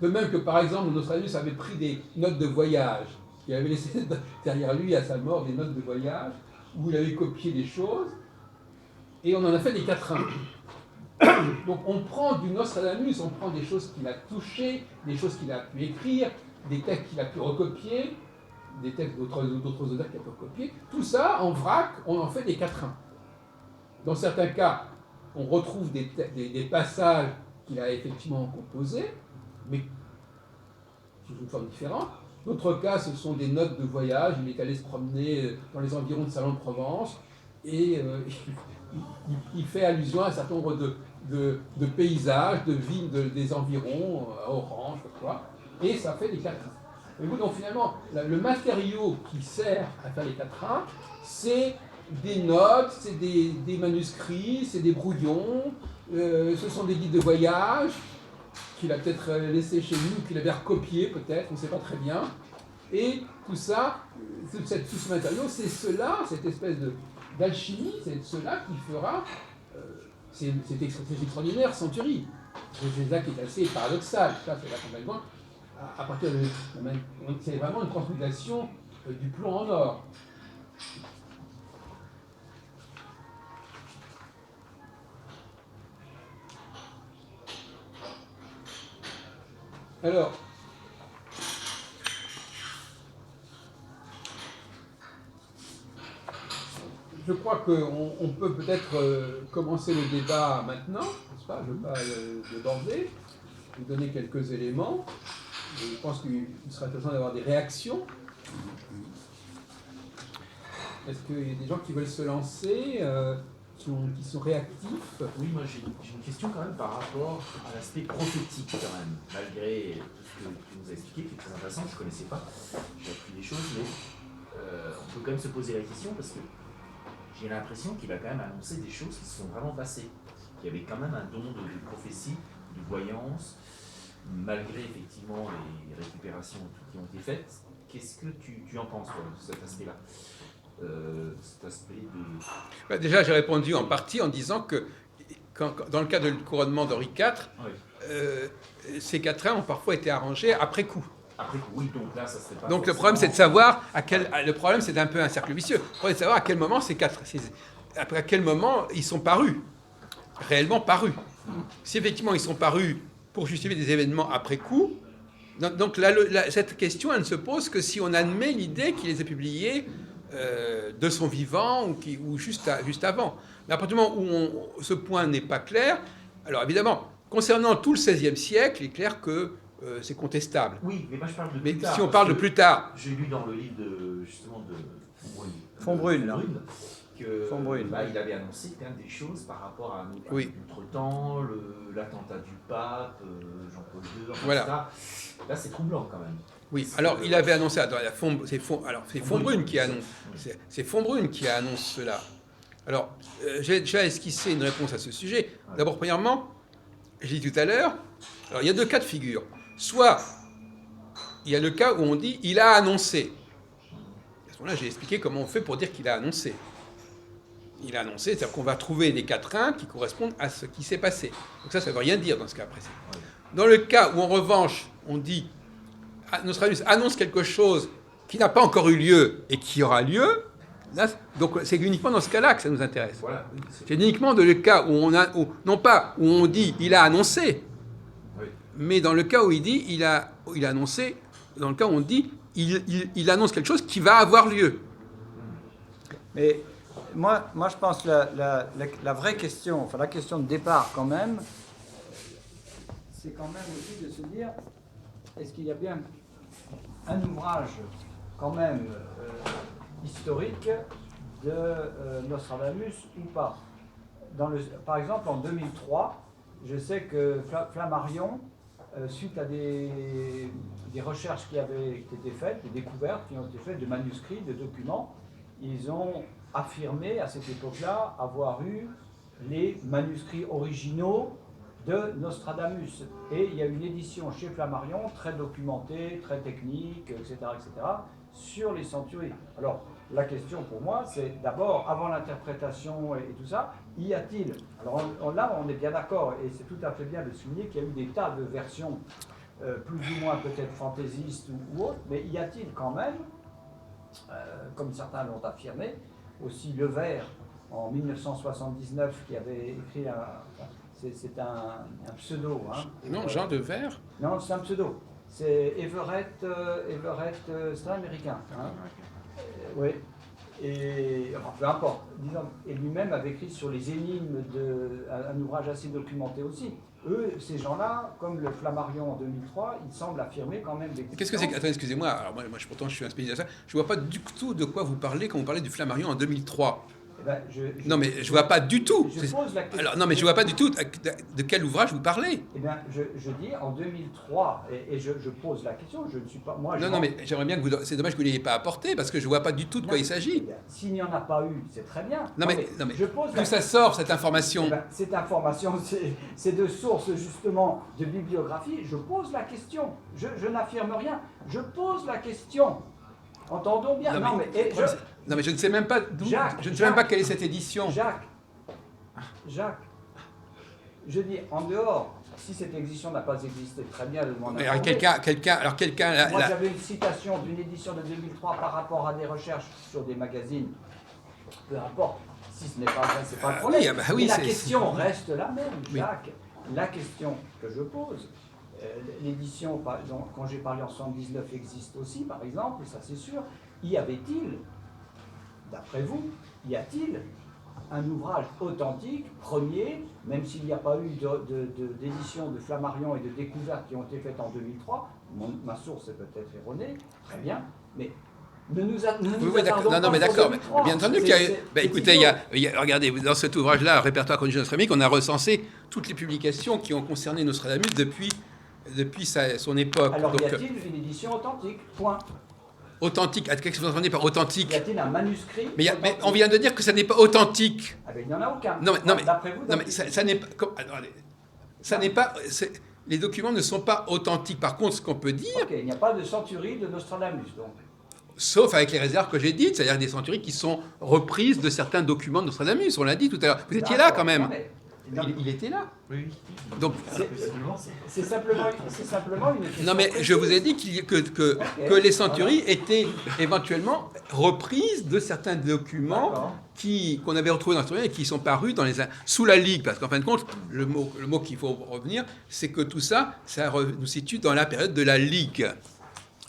De même que, par exemple, Nostradamus avait pris des notes de voyage. Il avait laissé derrière lui, à sa mort, des notes de voyage, où il avait copié des choses, et on en a fait des quatrains. Donc on prend du Nostradamus, on prend des choses qu'il a touchées, des choses qu'il a pu écrire, des textes qu'il a pu recopier, des textes d'autres auteurs qui peuvent copier. Tout ça, en vrac, on en fait des quatrains. Dans certains cas, on retrouve des passages qu'il a effectivement composés, mais sous une forme différente. D'autres cas, ce sont des notes de voyage. Il est allé se promener dans les environs de Salon de Provence et il fait allusion à un certain nombre de paysages, de vignes des environs, à Orange, quoi. Et ça fait des quatrains. Et donc finalement, le matériau qui sert à faire les quatrains, c'est des notes, c'est des manuscrits, c'est des brouillons, ce sont des guides de voyage qu'il a peut-être laissé chez nous, qu'il avait recopié peut-être, on ne sait pas très bien. Et tout ça, tout ce matériau, c'est cela, cette espèce d'alchimie, c'est cela qui fera, c'est extraordinaire, Century. C'est ça qui est assez paradoxal, ça c'est là complètement, à partir de, c'est vraiment une transmutation du plomb en or. Alors, je crois qu'on peut peut-être commencer le débat maintenant, n'est-ce pas? Je ne veux pas déborder, vous donner quelques éléments. Je pense qu'il serait intéressant d'avoir des réactions. Est-ce qu'il y a des gens qui veulent se lancer, qui sont réactifs? Oui, moi j'ai une question quand même par rapport à l'aspect prophétique quand même, malgré tout ce que tu nous as expliqué, qui est très intéressant, je ne connaissais pas, j'ai appris des choses, mais on peut quand même se poser la question parce que j'ai l'impression qu'il a quand même annoncé des choses qui se sont vraiment passées, qu'il y avait quand même un don de prophétie, de voyance, malgré effectivement les récupérations qui ont été faites. Qu'est-ce que tu en penses, toi, de cet aspect-là? Cet aspect de... Déjà, j'ai répondu en partie en disant que dans le cas du couronnement d'Henri IV, oui, ces quatrains ont parfois été arrangés après coup. Après coup, oui, donc là, ça serait pas. Donc le problème, c'est de savoir le problème, c'est un peu un cercle vicieux. Le problème, c'est de savoir à quel moment à quel moment ils sont parus, réellement parus. Si effectivement ils sont parus pour justifier des événements après coup, donc cette question, elle ne se pose que si on admet l'idée qu'il les a publiés de son vivant ou juste avant. Mais à partir du moment où ce point n'est pas clair, alors évidemment, concernant tout le XVIe siècle, il est clair que c'est contestable. Oui, mais moi je parle de mais plus tard. Si on parle de plus tard... J'ai lu dans le livre de Fombrune, il avait annoncé quand même des choses par rapport à notre temps, l'attentat du pape, Jean-Paul II, voilà. etc. Là, c'est troublant quand même. Oui, alors il avait annoncé... c'est Fombrune qui annonce. C'est Fombrune qui annonce cela. Alors, j'ai déjà esquissé une réponse à ce sujet. D'abord, premièrement, j'ai dit tout à l'heure, alors il y a deux cas de figure. Soit, il y a le cas où on dit « il a annoncé ». À ce moment-là, j'ai expliqué comment on fait pour dire qu'il a annoncé. Il a annoncé, c'est-à-dire qu'on va trouver des quatrains qui correspondent à ce qui s'est passé. Donc ça ne veut rien dire dans ce cas précis. Dans le cas où, en revanche, on dit « Nostradamus annonce quelque chose qui n'a pas encore eu lieu et qui aura lieu », donc c'est uniquement dans ce cas-là que ça nous intéresse. Voilà, oui, c'est uniquement dans le cas où non pas où on dit « il a annoncé », mais dans le cas où il dit il a annoncé, dans le cas où on dit il annonce quelque chose qui va avoir lieu. Mais moi je pense que la vraie question, enfin la question de départ quand même, c'est quand même aussi de se dire, est-ce qu'il y a bien un ouvrage quand même historique de Nostradamus ou pas? Par exemple, en 2003, je sais que Flammarion, suite à des recherches qui avaient été faites, des découvertes qui ont été faites de manuscrits, de documents, ils ont affirmé à cette époque-là avoir eu les manuscrits originaux de Nostradamus. Et il y a une édition chez Flammarion très documentée, très technique, etc., sur les centuries. Alors, la question pour moi, c'est d'abord, avant l'interprétation et tout ça, y a-t-il... Alors là, on est bien d'accord, et c'est tout à fait bien de souligner qu'il y a eu des tas de versions, plus ou moins peut-être fantaisistes ou autres, mais y a-t-il quand même, comme certains l'ont affirmé, aussi Levert, en 1979, qui avait écrit c'est un pseudo. Hein, non, Jean de Vert. Non, c'est un pseudo. C'est Everett, c'est un américain. Hein. Oui. Et enfin, peu importe. Disons, et lui-même avait écrit sur les énigmes un ouvrage assez documenté aussi. Eux, ces gens-là, comme le Flammarion en 2003, ils semblent affirmer quand même des. Qu'est-ce que c'est que... Attendez, excusez-moi. Alors moi, pourtant, je suis un spécialiste de ça. Je vois pas du tout de quoi vous parlez quand vous parlez du Flammarion en 2003. Ben, non, mais je vois pas du tout. Je pose la question. Alors, non, mais je vois pas du tout de quel ouvrage vous parlez. Eh bien, je dis en 2003, et je pose la question, je ne suis pas... Moi, non, mais j'aimerais bien que vous... C'est dommage que vous ne l'ayez pas apporté, parce que je vois pas du tout de quoi il s'agit. S'il n'y en a pas eu, c'est très bien. Non, mais je pose d'où ça sort, cette information? Eh bien, cette information, c'est de sources, justement, de bibliographie. Je pose la question. Je n'affirme rien. Je pose la question. Entendons bien. Non, mais je ne sais même pas d'où. Je ne sais même pas quelle est cette édition. Jacques, je dis, en dehors, si cette édition n'a pas existé, très bien, alors quelqu'un. Moi, j'avais une citation d'une édition de 2003 par rapport à des recherches sur des magazines. Peu importe. Si ce n'est pas vrai, c'est pas le problème. Mais la question reste la même, Jacques. Oui. La question que je pose. L'édition, quand j'ai parlé en 79, existe aussi, par exemple, ça c'est sûr. Y avait-il, d'après vous, y a-t-il un ouvrage authentique, premier, même s'il n'y a pas eu d'édition de Flammarion et de découvertes qui ont été faites en 2003, ma source est peut-être erronée, très bien, mais ne nous attardons pas. Non, mais d'accord, bien entendu qu'il y a eu... écoutez, regardez, dans cet ouvrage-là, Répertoire connu astronomique, on a recensé toutes les publications qui ont concerné Nostradamus depuis son époque. Alors, y a-t-il une édition authentique? Point. Authentique. Qu'est-ce que vous entendez par authentique? Y a-t-il un manuscrit? Mais on vient de dire que ça n'est pas authentique. Ah ben, il n'y en a aucun. Non, mais d'après vous, non, mais ça n'est pas... Ça n'est pas... Les documents ne sont pas authentiques. Par contre, ce qu'on peut dire... Ok, il n'y a pas de centurie de Nostradamus, donc. Sauf avec les réserves que j'ai dites, c'est-à-dire des centuries qui sont reprises de certains documents de Nostradamus. On l'a dit tout à l'heure. Vous étiez là, quand même. Il était là. Oui. Donc, c'est simplement une question. Non, mais je vous ai dit que les centuries étaient éventuellement reprises de certains documents qu'on avait retrouvés dans l'histoire et qui sont parus sous la Ligue. Parce qu'en fin de compte, le mot qu'il faut revenir, c'est que tout ça, nous situe dans la période de la Ligue.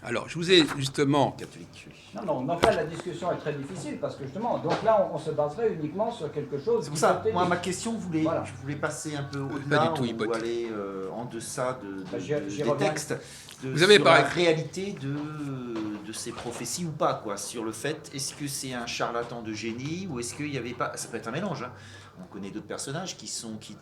Alors, je vous ai justement... Catholique. Non, mais enfin, la discussion est très difficile parce que justement, donc là, on se baserait uniquement sur quelque chose... C'est pour ça, moi, ma question, je voulais passer un peu au-delà ou aller en deçà des textes, sur la réalité de ces prophéties ou pas, quoi, sur le fait, est-ce que c'est un charlatan de génie ou est-ce qu'il n'y avait pas... Ça peut être un mélange, hein. On connaît d'autres personnages qui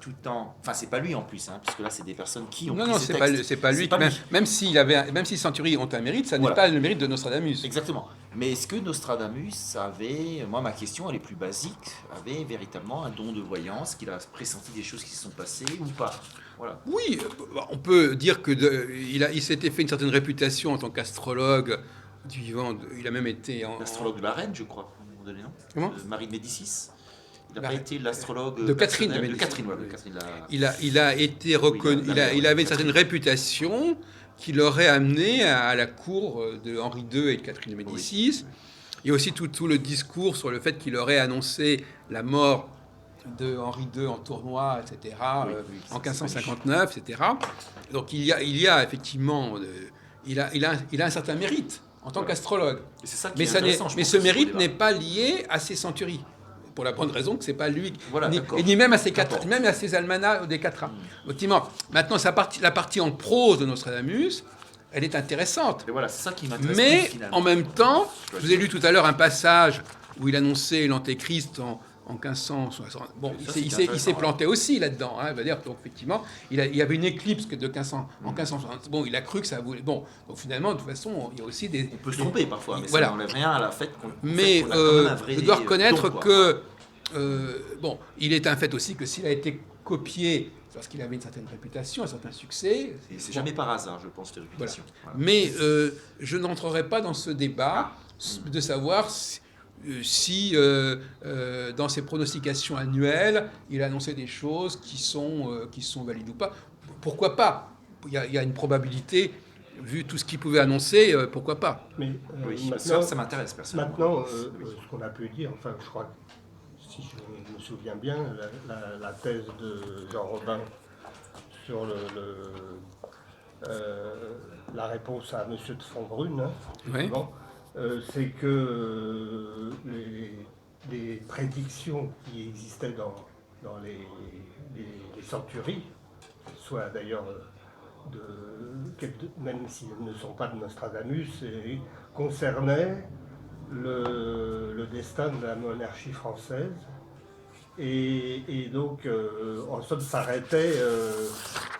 tout le temps... Enfin, c'est pas lui en plus, hein, puisque là, c'est des personnes qui ont pris ces textes. C'est pas lui. Même si Century ont un mérite, ça n'est pas le mérite de Nostradamus. Exactement. Mais est-ce que Nostradamus avait... Moi, ma question, elle est plus basique. Avait véritablement un don de voyance, qu'il a pressenti des choses qui se sont passées ou pas? Voilà. Oui, on peut dire qu'il s'était fait une certaine réputation en tant qu'astrologue du vivant. Il a même été... L'astrologue de la reine, je crois, à un moment donné, non? Comment? Marie de Médicis. Il n'a pas été l'astrologue de Catherine. Il a été reconnu. Il avait une certaine réputation qui l'aurait amené à la cour de Henri II et de Catherine de Médicis. Oui. Il y a aussi tout le discours sur le fait qu'il aurait annoncé la mort de Henri II en tournoi, etc., en 1559, etc. Donc il y a effectivement... Il a un certain mérite en tant qu'astrologue. Mais ce mérite n'est pas lié à ses centuries. Pour la bonne raison que c'est pas lui, ni même à ses almanachs des 4 ans. Effectivement, maintenant la partie en prose de Nostradamus, elle est intéressante. Et voilà, c'est ça qui m'intéresse. Mais en même temps, je vous ai lu tout à l'heure un passage où il annonçait l'Antéchrist en 1560. Bon, il s'est planté aussi là-dedans. Hein, dire, donc effectivement, il y avait une éclipse de 1500 en 1560. Bon, il a cru que ça voulait. Bon, donc finalement, de toute façon, il y a aussi des. On peut se tromper parfois, mais voilà. ça n'enlève rien à la fête qu'on. Mais je dois reconnaître que bon, il est un fait aussi que s'il a été copié parce qu'il avait une certaine réputation, un certain succès. Et c'est jamais par hasard, je pense, cette réputation. Voilà. Mais je n'entrerai pas dans ce débat de savoir si dans ses pronostications annuelles, il a annoncé des choses qui sont valides ou pas. Pourquoi pas? Il y a une probabilité, vu tout ce qu'il pouvait annoncer, pourquoi pas? Mais oui, maintenant, ça m'intéresse personnellement. Maintenant, ce qu'on a pu dire, enfin, je crois, si je me souviens bien, la thèse de Jean Robin sur la réponse à M. de Fontbrune, hein, Oui. c'est que les prédictions qui existaient dans les centuries, soit d'ailleurs même si elles ne sont pas de Nostradamus, concernaient le destin de la monarchie française. Et donc, en somme,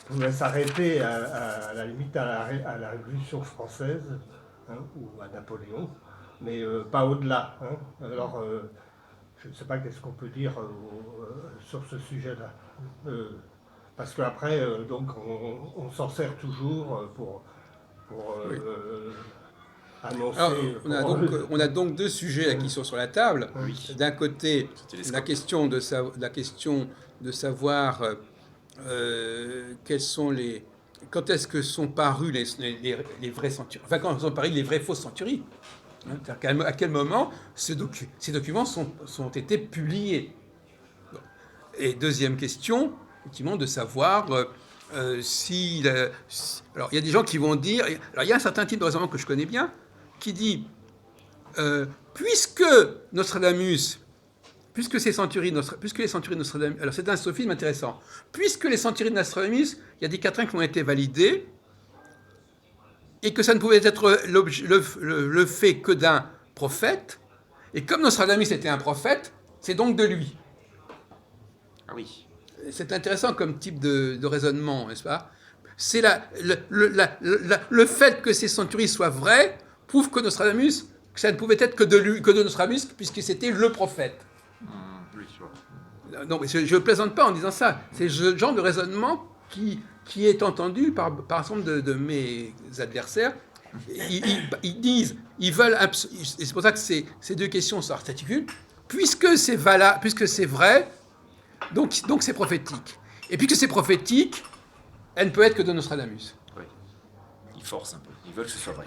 pouvait s'arrêter à la limite à la Révolution française, hein, ou à Napoléon, mais pas au-delà. Hein. Alors, je ne sais pas qu'est-ce qu'on peut dire sur ce sujet-là. Parce qu'après, donc, on s'en sert toujours pour oui. Annoncer... Alors, on a donc deux sujets là, qui sont sur la table. Oui. D'un côté, la question de savoir quels sont les... Quand est-ce que sont parus les vrais centuries, enfin, quand sont parus les vraies fausses centuries, hein, à quel moment ces documents sont été publiés. Bon. Et deuxième question, effectivement, de savoir alors, il y a des gens qui vont dire... Alors, il y a un certain type de raisonnement que je connais bien, qui dit, puisque Nostradamus, puisque les centuries de Nostradamus, alors c'est un sophisme intéressant, puisque les centuries de Nostradamus, il y a des quatrains qui ont été validés, et que ça ne pouvait être le fait que d'un prophète, et comme Nostradamus était un prophète, c'est donc de lui. Ah oui. C'est intéressant comme type de raisonnement, n'est-ce pas? C'est le fait que ces centuries soient vraies, prouve que Nostradamus, que ça ne pouvait être que de Nostradamus, puisque c'était le prophète. Oui, non, mais je ne plaisante pas en disant ça. C'est ce genre de raisonnement qui est entendu par un certain nombre de mes adversaires. Ils disent, ils veulent, et c'est pour ça que ces deux questions s'articulent, puisque c'est vrai, donc c'est prophétique. Et puisque c'est prophétique, elle ne peut être que de Nostradamus. Oui. Ils forcent un peu. Ils veulent que ce soit vrai.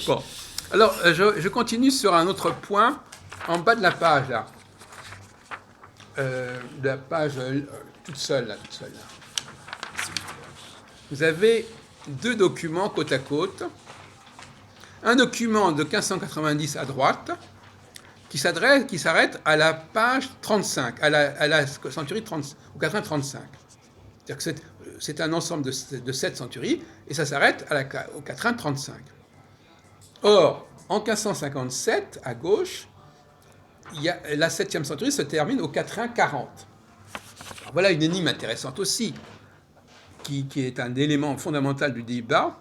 Bon. Alors, je continue sur un autre point, en bas de la page, là. De la page toute seule, là. Vous avez deux documents côte à côte. Un document de 1590 à droite, qui s'arrête à la page 35, à la centurie 30, au quatrain 35. C'est-à-dire que c'est un ensemble de 7 centuries, et ça s'arrête au quatrain 35. Or, en 1557, à gauche, la 7e centurie se termine au quatrain 40. Alors voilà une énigme intéressante aussi, qui est un élément fondamental du débat.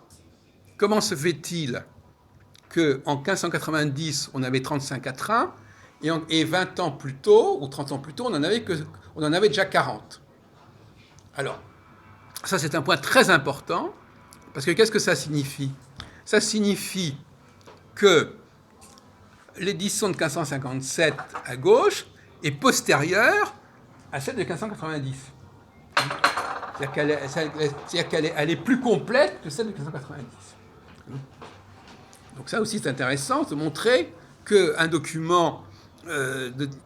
Comment se fait-il qu'en 1590, on avait 35 quatrains, et 20 ans plus tôt, ou 30 ans plus tôt, on en avait déjà 40. Alors, ça c'est un point très important, parce que qu'est-ce que ça signifie? Ça signifie que l'édition de 1557 à gauche est postérieure à celle de 1590. C'est-à-dire qu'elle est plus complète que celle de 1590. Donc ça aussi c'est intéressant de montrer qu'un document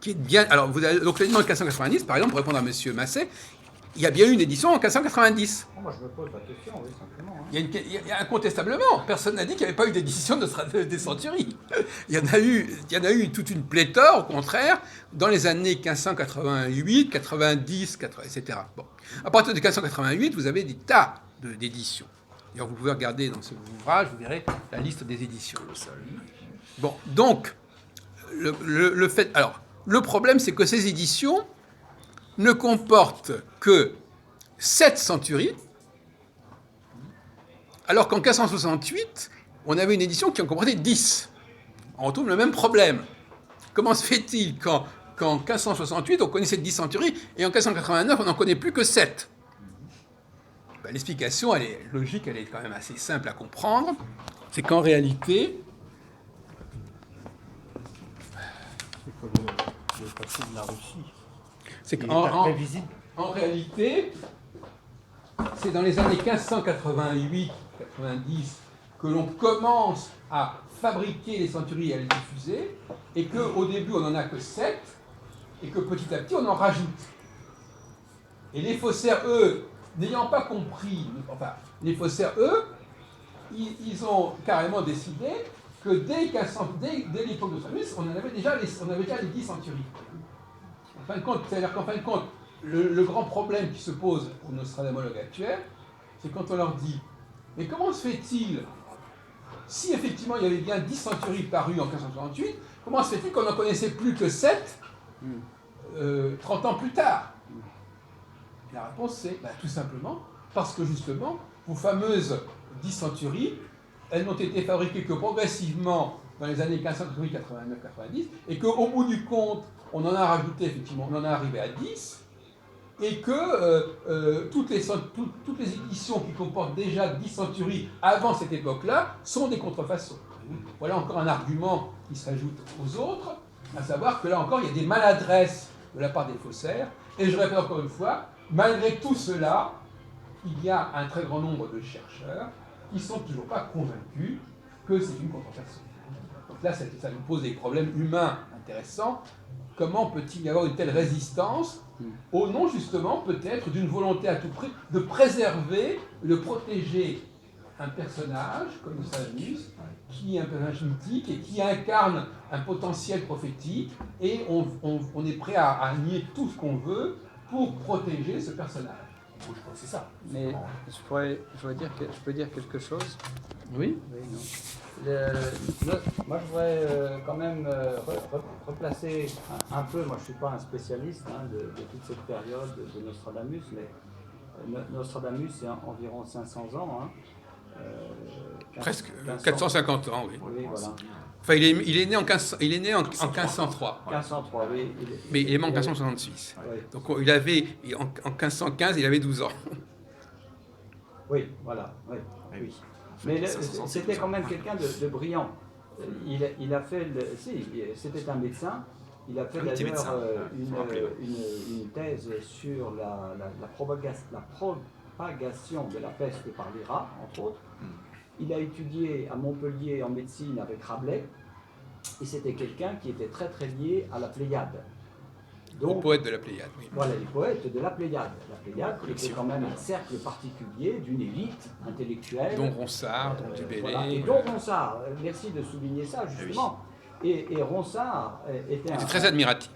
qui est bien... Alors, donc l'édition de 1590, par exemple, pour répondre à M. Masset, il y a bien eu une édition en 1590. Moi, je me pose la question, oui, simplement. Hein. Il y a incontestablement, personne n'a dit qu'il n'y avait pas eu d'édition des centuries. Il y en a eu toute une pléthore, au contraire, dans les années 1588, 90, etc. Bon. À partir de 1588, vous avez des tas d'éditions. D'ailleurs, vous pouvez regarder dans ce ouvrage, vous verrez la liste des éditions. Bon, donc, le fait... Alors, le problème, c'est que ces éditions ne comportent que 7 centuries, alors qu'en 1568, on avait une édition qui en comportait 10. On retrouve le même problème. Comment se fait-il qu'en 1568, on connaissait 10 centuries, et en 1589, on n'en connaît plus que 7 ? Ben, l'explication, elle est logique, elle est quand même assez simple à comprendre. C'est qu'en réalité... C'est comme le passé de la Russie. C'est qu'en réalité, c'est dans les années 1588-90 que l'on commence à fabriquer les centuries et à les diffuser, et qu'au début, on n'en a que 7, et que petit à petit, on en rajoute. Et les faussaires, eux, n'ayant pas compris, enfin, les faussaires, eux, ils ont carrément décidé que dès l'époque de Nostradamus, on avait déjà les 10 centuries. En fin de compte, c'est-à-dire qu'en fin de compte, le grand problème qui se pose aux nostradamologues actuels, c'est quand on leur dit « Mais comment se fait-il, si effectivement il y avait bien 10 centuries parues en 1568, comment se fait-il qu'on n'en connaissait plus que 7 30 ans plus tard ?» Et la réponse c'est tout simplement parce que justement, vos fameuses 10 centuries, elles n'ont été fabriquées que progressivement dans les années 1589-90, et qu'au bout du compte, on en a rajouté effectivement, on en est arrivé à 10, et que toutes les éditions qui comportent déjà 10 centuries avant cette époque-là sont des contrefaçons. Voilà encore un argument qui s'ajoute aux autres, à savoir que là encore, il y a des maladresses de la part des faussaires, et je répète encore une fois, malgré tout cela, il y a un très grand nombre de chercheurs qui ne sont toujours pas convaincus que c'est une contrefaçon. Donc là, ça nous pose des problèmes humains intéressants. Comment peut-il y avoir une telle résistance au nom justement peut-être d'une volonté à tout prix de préserver, de protéger un personnage comme Nostradamus, qui est un personnage mythique et qui incarne un potentiel prophétique, et on est prêt à nier tout ce qu'on veut pour protéger ce personnage. Je pense que c'est ça. Mais je peux dire quelque chose? Oui. Moi, je voudrais quand même replacer un peu, moi je ne suis pas un spécialiste de toute cette période de Nostradamus, mais Nostradamus, c'est environ 500 ans. Presque 450 ans, oui. Oui, voilà. Enfin, il est né en 1503. 1503, oui. Mais il est mort en 1566. Oui. Donc en 1515, il avait 12 ans. Oui, voilà. Oui. Oui. Mais c'était quand même quelqu'un de brillant. Il a fait, c'était un médecin. Il a fait d'ailleurs une thèse sur la propagation de la peste par les rats, entre autres. Il a étudié à Montpellier en médecine avec Rabelais, et c'était quelqu'un qui était très très lié à la Pléiade. Donc, le poète de la Pléiade, oui. Voilà, les poètes de la Pléiade. La Pléiade était quand même un cercle particulier d'une élite intellectuelle. Dont Ronsard, dont Du Bellay. Voilà. Et dont Ronsard, merci de souligner ça justement. Et Ronsard était très admiratif.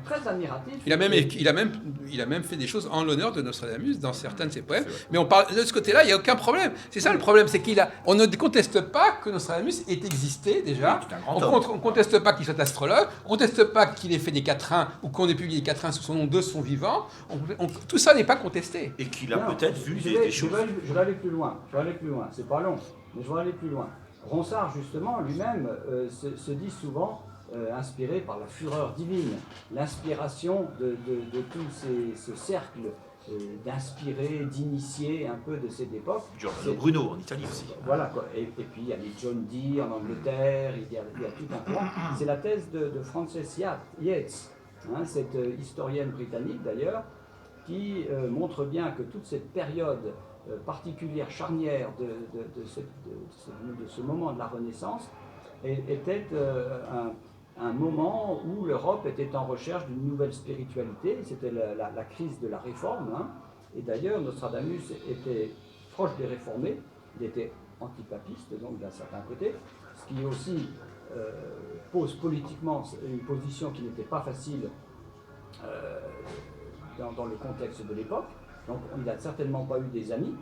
Très admiratif. Il a même fait des choses en l'honneur de Nostradamus dans certains de ses poèmes. Mais on parle de ce côté-là, il n'y a aucun problème. C'est ça le problème, c'est on ne conteste pas que Nostradamus ait existé déjà. On ne conteste pas qu'il soit astrologue. On ne conteste pas qu'il ait fait des quatrains ou qu'on ait publié des quatrains sous son nom de son vivant. Tout ça n'est pas contesté. Et qu'il a peut-être vu des choses. Je vais aller plus loin. C'est pas long, mais je vais aller plus loin. Ronsard, justement, lui-même se dit souvent inspiré par la fureur divine, l'inspiration de tout ce cercle d'inspirés, d'initiés un peu de cette époque. Giordano Bruno en Italie aussi. Voilà quoi. Et puis il y a les John Dee en Angleterre, il y a tout un plan. C'est la thèse de Frances Yates, cette historienne britannique d'ailleurs, qui montre bien que toute cette période particulière, charnière de ce moment de la Renaissance était un moment où l'Europe était en recherche d'une nouvelle spiritualité. C'était la crise de la réforme. Et d'ailleurs, Nostradamus était proche des réformés. Il était antipapiste, donc d'un certain côté, ce qui aussi pose politiquement une position qui n'était pas facile dans le contexte de l'époque. Donc il n'a certainement pas eu des amis.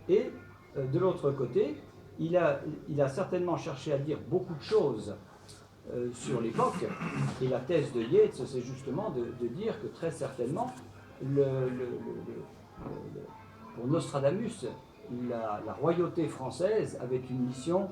Et de l'autre côté, il a certainement cherché à dire beaucoup de choses sur l'époque, et la thèse de Yates, c'est justement de dire que très certainement, pour Nostradamus, la royauté française avait une mission,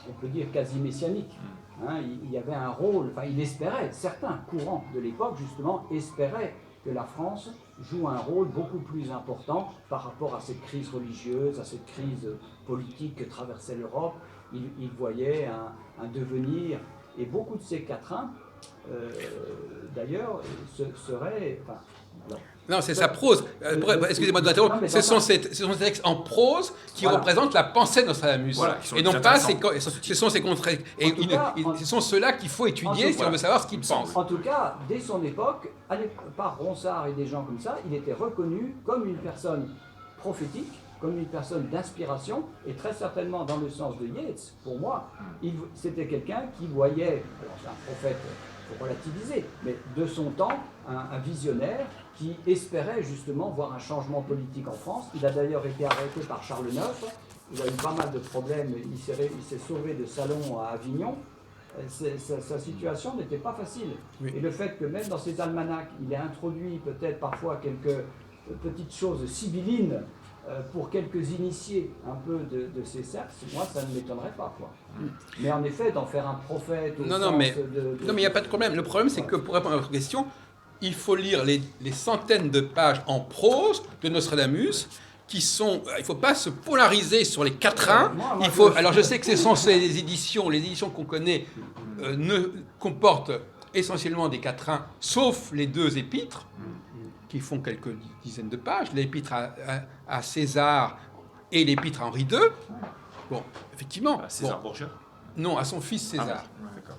on peut dire quasi messianique. Il y avait un rôle, il espérait, certains courants de l'époque justement espéraient que la France joue un rôle beaucoup plus important par rapport à cette crise religieuse, à cette crise politique que traversait l'Europe. Il voyait un devenir, et beaucoup de ces quatrains, d'ailleurs, seraient... Non, c'est sa prose. Excusez-moi de m'interrompre. Ce sont ces textes en prose qui représentent la pensée de Nostradamus. Voilà, et non pas ce sont ces contraires. Et ce sont ceux-là qu'il faut étudier si on veut savoir ce qu'il pense. En tout cas, dès son époque, par Ronsard et des gens comme ça, il était reconnu comme une personne prophétique comme une personne d'inspiration, et très certainement dans le sens de Yeats, pour moi, c'était quelqu'un qui voyait, alors c'est un prophète, il faut relativiser, mais de son temps, un visionnaire qui espérait justement voir un changement politique en France. Il a d'ailleurs été arrêté par Charles IX, il a eu pas mal de problèmes, il s'est sauvé de Salon à Avignon. Sa situation n'était pas facile. Oui. Et le fait que même dans ses almanachs, il ait introduit peut-être parfois quelques petites choses sibyllines pour quelques initiés un peu de ces cercles, moi ça ne m'étonnerait pas, quoi. Mais en effet, d'en faire un prophète au non, mais il n'y a pas de problème. Le problème, c'est que pour répondre à votre question, il faut lire les centaines de pages en prose de Nostradamus, qui sont, il ne faut pas se polariser sur les quatrains. Alors je sais que ce sont les éditions qu'on connaît ne comportent essentiellement des quatrains, sauf les deux épîtres, qui font quelques dizaines de pages, l'épître à César et l'épître à Henri II. Bon, effectivement. À César Borgia ? Non, à son fils César. D'accord.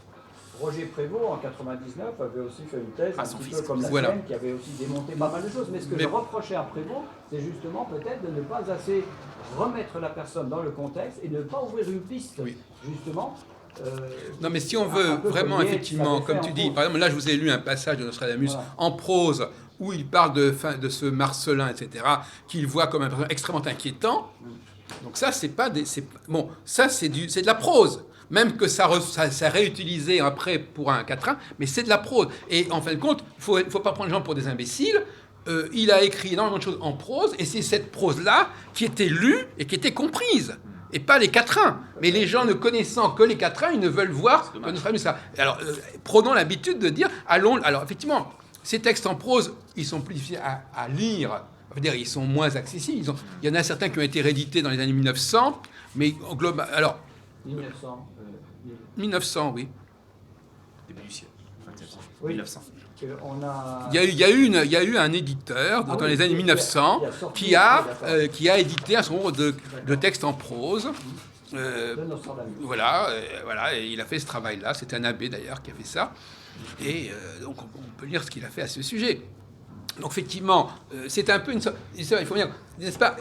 Roger Prévost, en 99, avait aussi fait une thèse, un petit peu comme la voilà. sienne, qui avait aussi démonté pas mal de choses. Mais ce que je reprochais à Prévost, c'est justement peut-être de ne pas assez remettre la personne dans le contexte et de ne pas ouvrir une piste, justement. Non, mais si on veut vraiment, effectivement, comme tu dis, par exemple, là, je vous ai lu un passage de Nostradamus en prose, où il parle de ce Marcellin, etc., qu'il voit comme un personnage extrêmement inquiétant. Donc ça, c'est pas des... Bon, ça, c'est de la prose. Même que ça réutilisé après pour un quatrain, mais c'est de la prose. Et en fin de compte, il ne faut pas prendre les gens pour des imbéciles. Il a écrit énormément de choses en prose, et c'est cette prose-là qui était lue et qui était comprise, et pas les quatrains. Mais les gens ne connaissant que les quatrains, ils ne veulent voir que Nostradamus ça. Alors, prenons l'habitude de dire, allons... Alors, effectivement, ces textes en prose, ils sont plus difficiles à lire. Je veux dire, ils sont moins accessibles. Il y en a certains qui ont été réédités dans les années 1900, mais en global... Alors... 1900, oui. Début du siècle. Oui. 1900. Il y a eu un éditeur dans les années 1900 qui a édité un certain nombre de textes en prose. Voilà, et il a fait ce travail-là. C'était un abbé d'ailleurs qui a fait ça. Et donc on peut lire ce qu'il a fait à ce sujet. Donc effectivement, c'est un peu une sorte... Il faut dire, n'est-ce pas,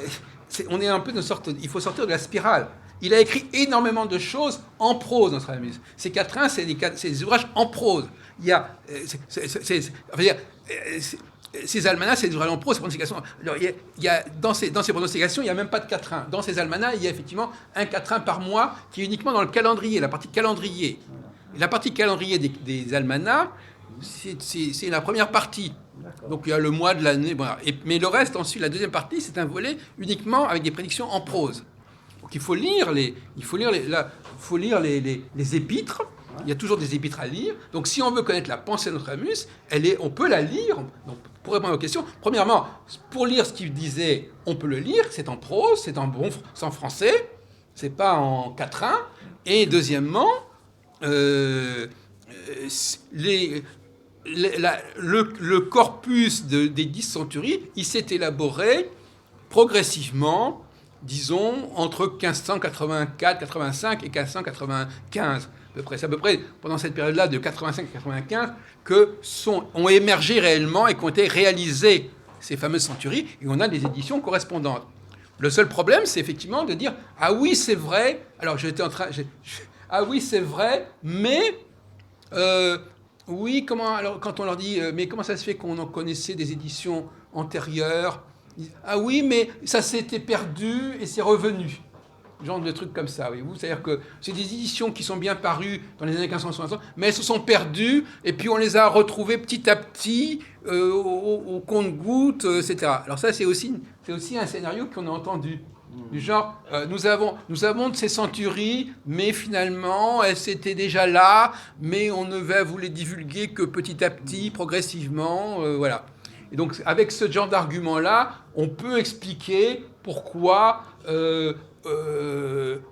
on est un peu une sorte... Il faut sortir de la spirale. Il a écrit énormément de choses en prose, Nostradamus. Ces quatrains, c'est des ouvrages en prose. Il y a... ces almanachs, c'est des ouvrages en prose, ces pronostications. Alors, dans ces pronostications, il n'y a même pas de quatrain. Dans ces almanachs, il y a effectivement un quatrain par mois qui est uniquement dans le calendrier, la partie calendrier. Et la partie calendrier des almanachs, c'est la première partie. Donc il y a le mois de l'année. Voilà. Mais le reste, ensuite, la deuxième partie, c'est un volet uniquement avec des prédictions en prose. Donc il faut lire les épîtres. Il y a toujours des épîtres à lire. Donc si on veut connaître la pensée de Nostradamus, on peut la lire. Donc, pour répondre aux questions, premièrement, pour lire ce qu'il disait, on peut le lire. C'est en prose, c'est en français, c'est pas en quatrain. Et deuxièmement, le corpus des 10 centuries, il s'est élaboré progressivement, disons, entre 1584, 85 et 1595. C'est à peu près pendant cette période-là, de 85 à 95, ont émergé réellement et qu'ont été réalisées ces fameuses centuries, et on a des éditions correspondantes. Le seul problème, c'est effectivement de dire « Ah oui, c'est vrai !» Alors, ah oui, c'est vrai, mais... oui, alors, quand on leur dit « Mais comment ça se fait qu'on en connaissait des éditions antérieures ?» Ah oui, mais ça s'était perdu et c'est revenu. Genre de trucs comme ça, voyez-vous. C'est-à-dire que c'est des éditions qui sont bien parues dans les années 1560, mais elles se sont perdues et puis on les a retrouvées petit à petit au compte-gouttes, etc. Alors ça, c'est aussi un scénario qu'on a entendu. Du genre, nous avons de ces centuries, mais finalement, elles étaient déjà là, mais on ne va vous les divulguer que petit à petit, progressivement, voilà. Et donc, avec ce genre d'argument-là, on peut expliquer pourquoi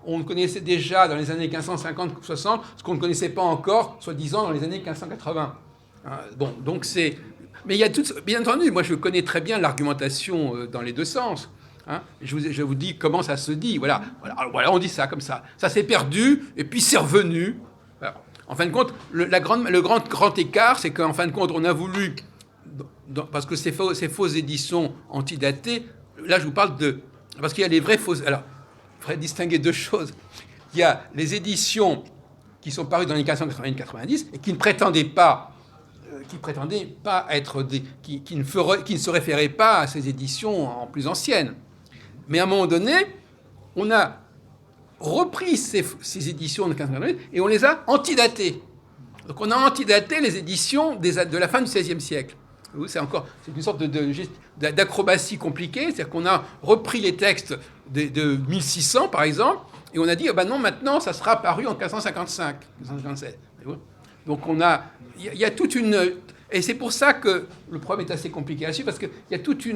on connaissait déjà dans les années 1550-60 ce qu'on ne connaissait pas encore, soi-disant, dans les années 1580. Bon, donc c'est... Mais il y a bien entendu, moi je connais très bien l'argumentation dans les deux sens. Je vous dis comment ça se dit. Voilà, on dit ça comme ça. Ça s'est perdu et puis c'est revenu. Voilà. En fin de compte, le grand écart, c'est qu'en fin de compte, on a voulu... parce que ces fausses éditions antidatées, là je vous parle Parce qu'il y a les vraies fausses... Alors, il faudrait distinguer deux choses. Il y a les éditions qui sont parues dans les 1980-90 et qui ne prétendaient pas être qui ne se référaient pas à ces éditions en plus anciennes. Mais à un moment donné, on a repris ces éditions de 1990 et on les a antidatées. Donc on a antidaté les éditions de la fin du XVIe siècle. C'est une sorte d'acrobatie compliquée, c'est-à-dire qu'on a repris les textes de 1600 par exemple, et on a dit non, maintenant ça sera paru en 1555, 1557. Donc il y a toute une... Et c'est pour ça que le problème est assez compliqué là-dessus, parce qu'il y a toute une